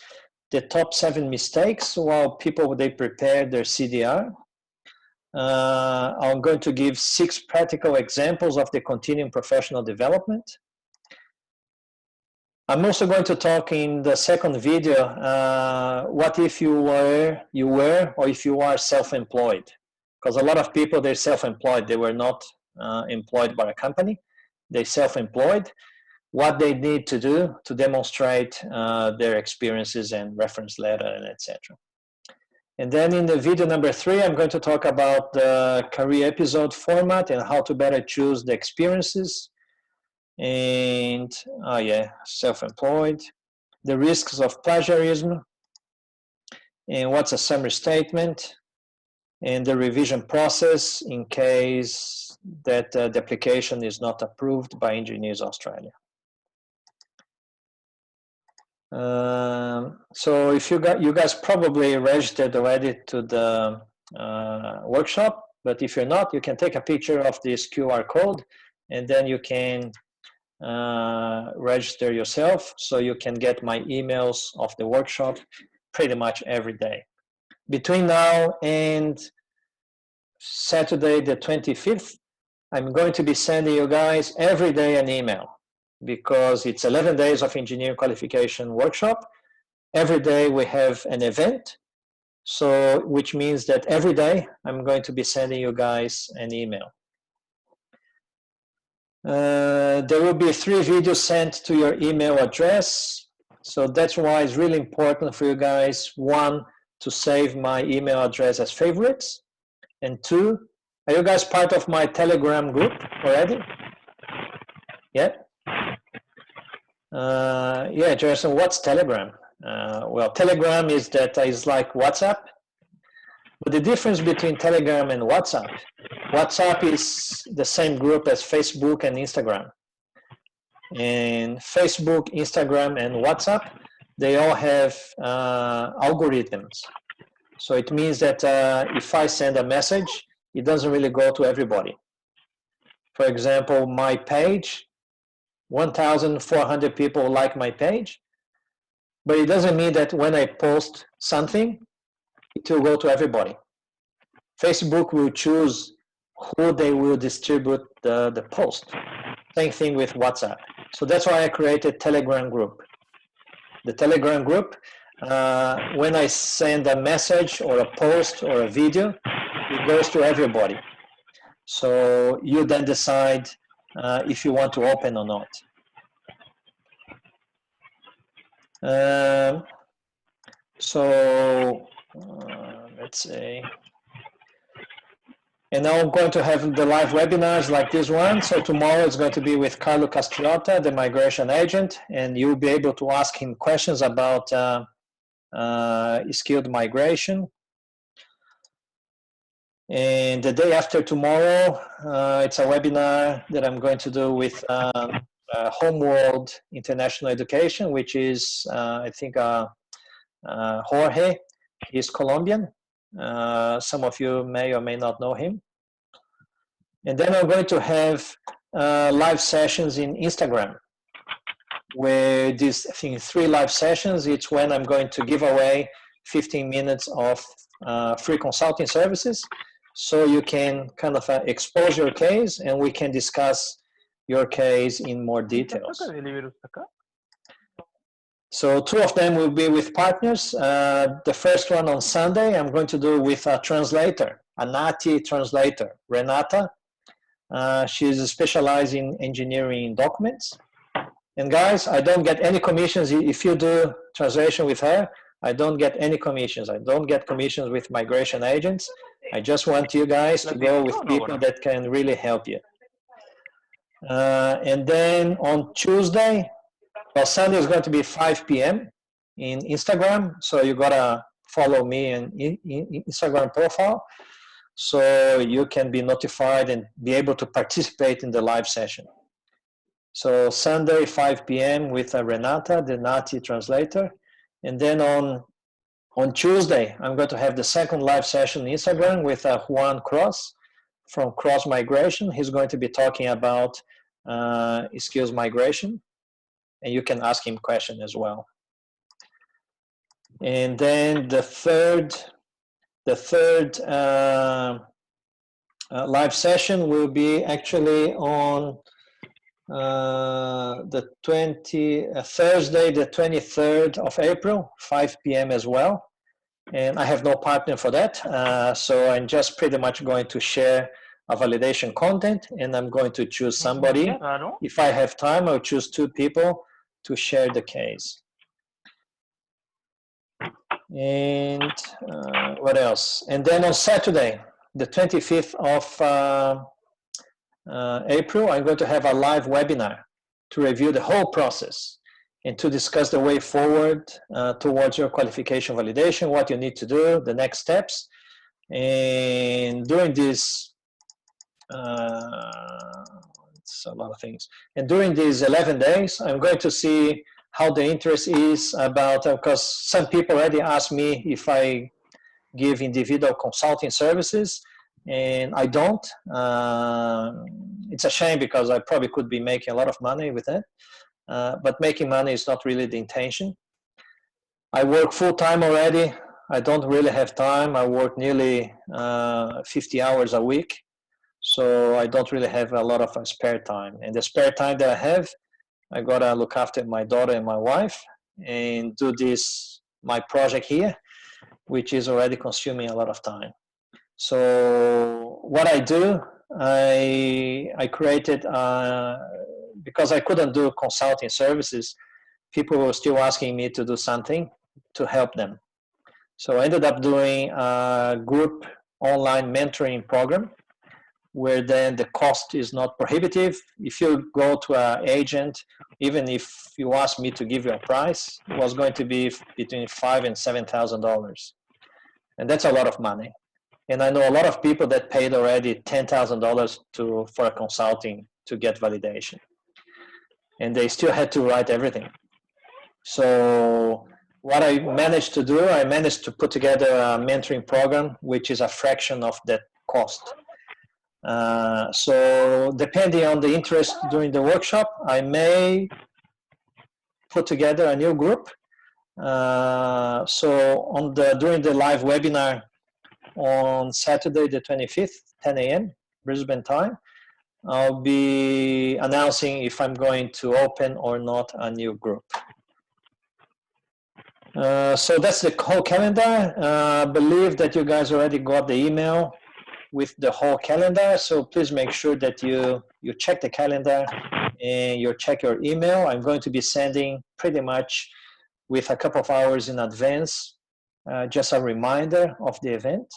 the top 7 mistakes while people, they prepare their CDR. I'm going to give 6 practical examples of the continuing professional development. I'm also going to talk in the second video, what if you were, or if you are self-employed? Because a lot of people, they're self-employed. They were not employed by a company. They're self-employed. What they need to do to demonstrate their experiences and reference letter and etc. And then in the video number 3, I'm going to talk about the career episode format and how to better choose the experiences. And, self-employed, the risks of plagiarism, and what's a summary statement, and the revision process in case that the application is not approved by Engineers Australia. So if you guys probably registered already to the workshop, but if you're not, you can take a picture of this QR code, and then you can register yourself, so you can get my emails of the workshop pretty much every day. Between now and Saturday the 25th, I'm going to be sending you guys every day an email, because it's 11 days of engineering qualification workshop. Every day we have an event, so which means that every day I'm going to be sending you guys an email. There will be 3 videos sent to your email address, so that's why it's really important for you guys, 1, to save my email address as favorites, and 2, are you guys part of my Telegram group already? Yeah? Yeah, Jason, what's Telegram? Well, Telegram is like WhatsApp, but the difference between Telegram and WhatsApp is the same group as Facebook and Instagram. And Facebook, Instagram, and WhatsApp, they all have algorithms. So it means that if I send a message, it doesn't really go to everybody. For example, my page, 1,400 people like my page, but it doesn't mean that when I post something, it will go to everybody. Facebook will choose who they will distribute the post. Same thing with WhatsApp. So that's why I created Telegram group. The Telegram group, when I send a message or a post or a video, it goes to everybody. So you then decide if you want to open or not. Let's say, and now I'm going to have the live webinars like this one. So tomorrow it's going to be with Carlo Castriota, the migration agent, and you'll be able to ask him questions about skilled migration. And the day after tomorrow, it's a webinar that I'm going to do with Homeworld International Education, which is, I think, Jorge. He's Colombian. Some of you may or may not know him. And then I'm going to have live sessions in Instagram. where these, I think, 3 live sessions, it's when I'm going to give away 15 minutes of free consulting services. So you can kind of expose your case and we can discuss your case in more details. So 2 of them will be with partners. The first one on Sunday, I'm going to do with a translator, a NATI translator, Renata. She's specialized in engineering documents. And guys, I don't get any commissions if you do translation with her. I don't get any commissions. I don't get commissions with migration agents. I just want you guys to go with people that can really help you. And then on Tuesday, well, Sunday is going to be 5 p.m. in Instagram. So you gotta follow me in Instagram profile so you can be notified and be able to participate in the live session. So Sunday, 5 p.m. with Renata, the NATI translator. And then on Tuesday, I'm going to have the second live session on Instagram with Juan Cross from Cross Migration. He's going to be talking about skills migration, and you can ask him questions as well. And then the third live session will be actually on Thursday, the 23rd of April, 5 p.m. as well. And I have no partner for that. So I'm just pretty much going to share a validation content, and I'm going to choose somebody. If I have time, I'll choose 2 people to share the case. And what else? And then on Saturday, the 25th of April, I'm going to have a live webinar to review the whole process and to discuss the way forward towards your qualification validation, what you need to do, the next steps. And during this, it's a lot of things. And during these 11 days, I'm going to see how the interest is about, because some people already asked me if I give individual consulting services, and I don't. It's a shame because I probably could be making a lot of money with that, but making money is not really the intention. I work full-time already. I don't really have time. I work nearly 50 hours a week, so I don't really have a lot of spare time. And the spare time that I have, I gotta look after my daughter and my wife and do this, my project here, which is already consuming a lot of time. So what I do, I created, because I couldn't do consulting services, people were still asking me to do something to help them. So I ended up doing a group online mentoring program where then the cost is not prohibitive. If you go to an agent, even if you ask me to give you a price, it was going to be between $5,000 and $7,000. And that's a lot of money. And I know a lot of people that paid already $10,000 for a consulting to get validation. And they still had to write everything. So what I managed to do, I managed to put together a mentoring program, which is a fraction of that cost. So depending on the interest during the workshop, I may put together a new group. So during the live webinar on Saturday the 25th, 10 a.m. Brisbane time, I'll be announcing if I'm going to open or not a new group. So that's the whole calendar. I believe that you guys already got the email with the whole calendar, so please make sure that you check the calendar and you check your email. I'm going to be sending pretty much with a couple of hours in advance, just a reminder of the event.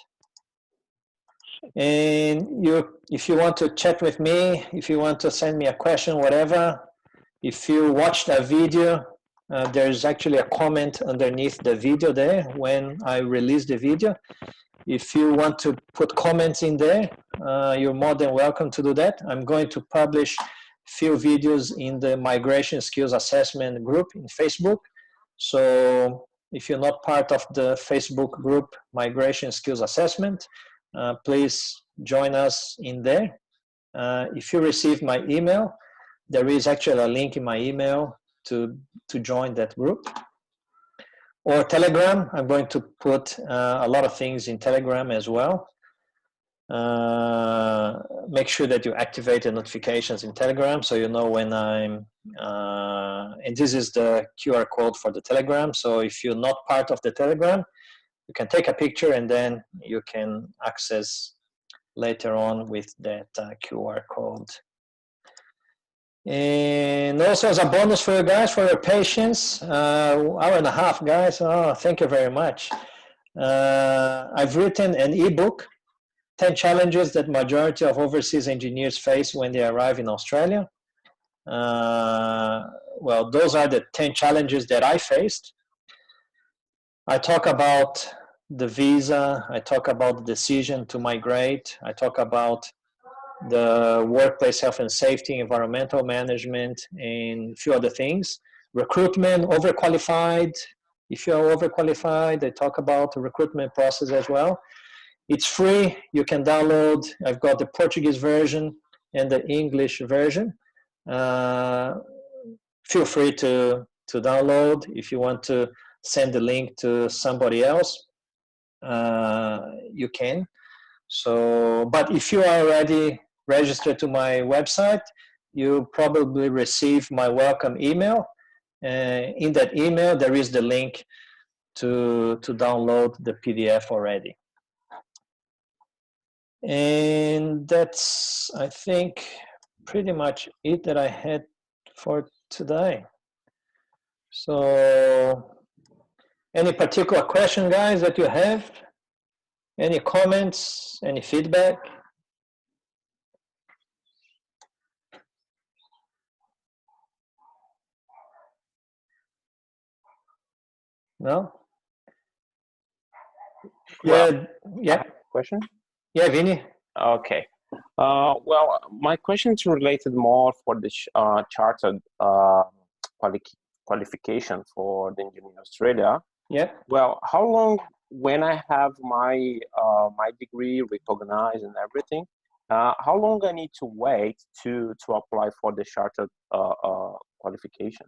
And if you want to chat with me, if you want to send me a question, whatever, if you watched a video, there's actually a comment underneath the video there when I release the video. If you want to put comments in there, you're more than welcome to do that. I'm going to publish a few videos in the Migration Skills Assessment group in Facebook. So if you're not part of the Facebook group Migration Skills Assessment, please join us in there. If you receive my email, there is actually a link in my email to join that group. Or Telegram, I'm going to put a lot of things in Telegram as well. Make sure that you activate the notifications in Telegram so you know when I'm, and this is the QR code for the Telegram. So if you're not part of the Telegram, you can take a picture and then you can access later on with that QR code. And also as a bonus for you guys, for your patience, hour and a half, guys. Oh, thank you very much. I've written an ebook, 10 challenges that majority of overseas engineers face when they arrive in Australia. Well, those are the 10 challenges that I faced. I talk about the visa, I talk about the decision to migrate, I talk about the workplace health and safety, environmental management, and a few other things. Recruitment, overqualified. If you are overqualified, I talk about the recruitment process as well. It's free, you can download. I've got the Portuguese version and the English version. Feel free to download. If you want to send the link to somebody else, you can. So, but if you are already registered to my website, you probably receive my welcome email. In that email, there is the link to download the PDF already. And that's, I think, pretty much it that I had for today. So, any particular question, guys, that you have? Any comments, any feedback? No? Well, yeah. Question? Yeah, Vinny. Okay. Well, my question is related more for the chartered qualification for the engineer in Australia. Yeah. Well, how long, when I have my my degree recognized and everything, how long I need to wait to apply for the chartered qualification?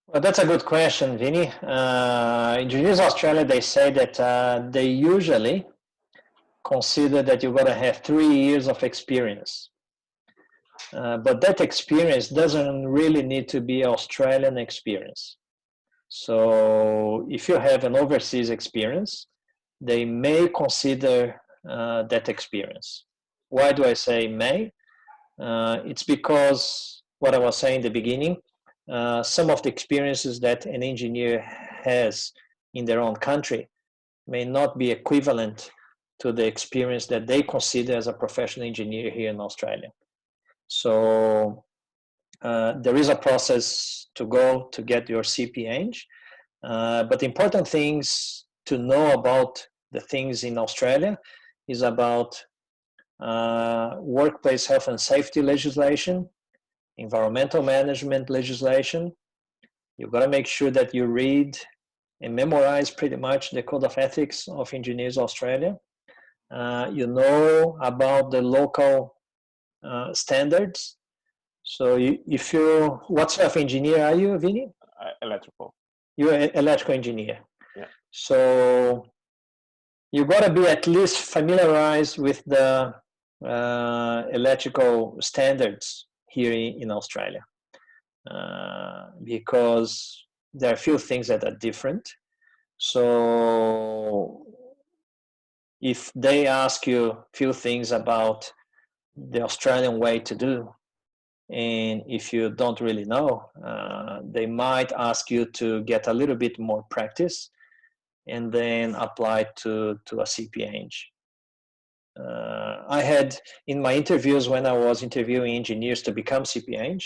Well, that's a good question, Vinny. Engineers Australia, they say that they usually consider that you're going to have 3 years of experience. But that experience doesn't really need to be Australian experience. So if you have an overseas experience, they may consider that experience. Why do I say may? It's because what I was saying in the beginning, some of the experiences that an engineer has in their own country may not be equivalent to the experience that they consider as a professional engineer here in Australia. So there is a process to go to get your CPH, but the important things to know about the things in Australia is about workplace health and safety legislation, environmental management legislation. You've got to make sure that you read and memorize pretty much the Code of Ethics of Engineers Australia. You know about the local standards. So if you, what sort of engineer are you, Vinny? Electrical. You're an electrical engineer. Yeah. So you got to be at least familiarized with the electrical standards here in Australia, because there are a few things that are different. So if they ask you a few things about the Australian way to do, and if you don't really know, they might ask you to get a little bit more practice and then apply to a CPH. I had, in my interviews when I was interviewing engineers to become CPH,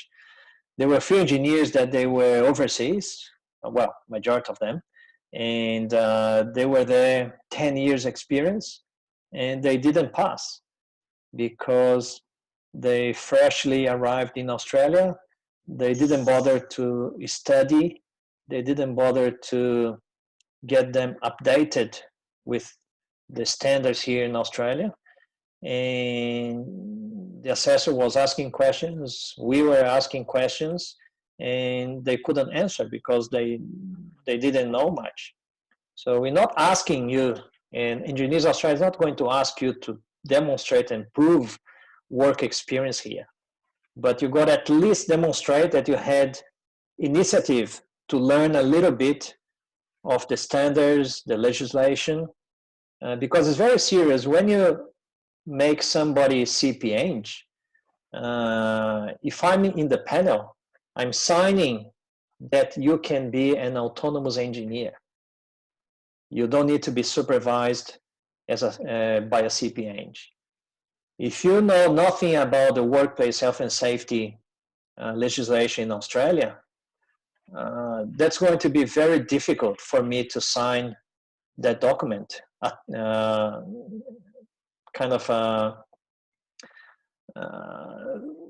there were a few engineers that they were overseas, well, majority of them, and they were there 10 years experience, and they didn't pass because they freshly arrived in Australia. They didn't bother to study. They didn't bother to get them updated with the standards here in Australia. And the assessor was asking questions. We were asking questions. and they couldn't answer because they didn't know much. So we're not asking you, and Engineers Australia is not going to ask you to demonstrate and prove work experience here, but you got to at least demonstrate that you had initiative to learn a little bit of the standards, the legislation, because it's very serious. When you make somebody CPeng, if I'm in the panel, I'm signing that you can be an autonomous engineer. You don't need to be supervised as by a CPeng. If you know nothing about the workplace health and safety legislation in Australia, that's going to be very difficult for me to sign that document, kind of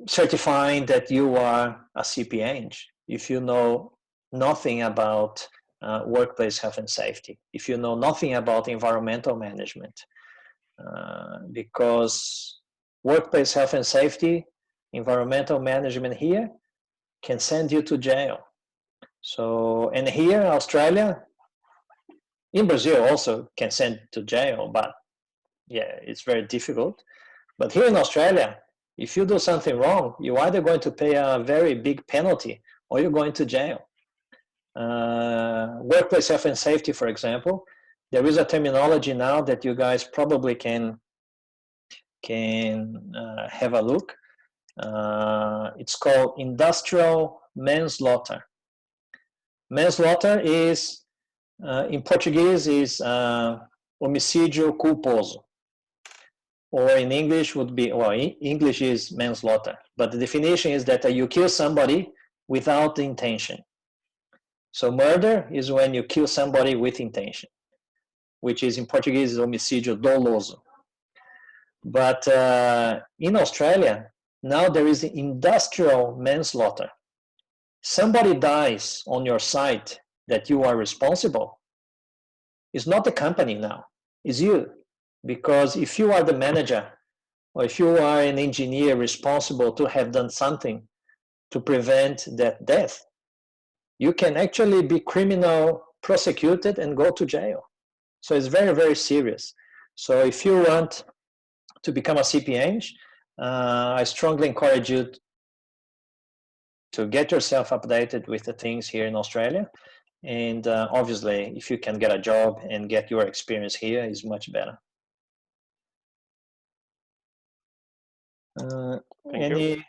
certifying that you are a CPeng if you know nothing about workplace health and safety, if you know nothing about environmental management, because workplace health and safety, environmental management here can send you to jail. So, and here in Australia, in Brazil also can send to jail, but yeah, it's very difficult. But here in Australia, if you do something wrong, you're either going to pay a very big penalty or you're going to jail. Workplace health and safety, for example, there is a terminology now that you guys probably can have a look. It's called industrial manslaughter. Manslaughter is, in Portuguese, is homicídio culposo. Or in English would be, well, English is manslaughter, but the definition is that you kill somebody without the intention. So murder is when you kill somebody with intention, which is in Portuguese is homicídio doloso. But in Australia, now there is industrial manslaughter. Somebody dies on your site that you are responsible. It's not the company now, it's you. Because if you are the manager or if you are an engineer responsible to have done something to prevent that death, you can actually be criminal prosecuted and go to jail. So it's very, very serious. So if you want to become a CPeng, I strongly encourage you to get yourself updated with the things here in Australia. And obviously, if you can get a job and get your experience here, is much better. Thank you.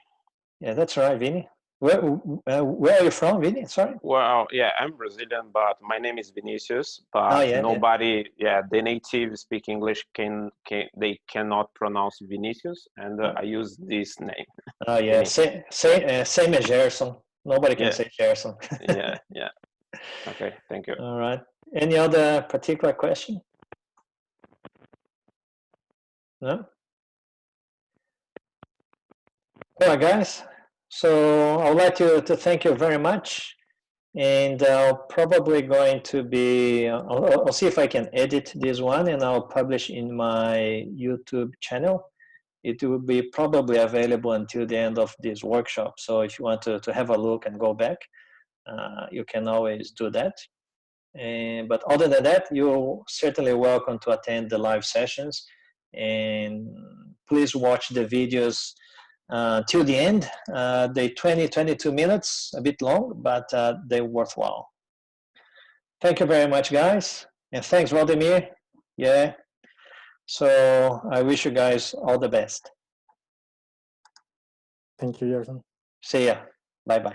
Yeah, that's right, Vinny. Where are you from, Vinny? Sorry. Well, yeah, I'm Brazilian, but my name is Vinicius. But nobody, the native speak English they cannot pronounce Vinicius, and I use this name. Oh yeah, same as Gerson. Nobody can say Gerson. yeah. Okay, thank you. All right. Any other particular question? No. All right, guys. So I would like to thank you very much. And I'll probably going to be, I'll see if I can edit this one and I'll publish in my YouTube channel. It will be probably available until the end of this workshop. So if you want to have a look and go back, you can always do that. But other than that, you're certainly welcome to attend the live sessions. And please watch the videos till the end. They 22 minutes, a bit long, but they're worthwhile. Thank you very much, guys. And thanks, Vladimir. Yeah. So I wish you guys all the best. Thank you, Gerson. See ya. Bye-bye.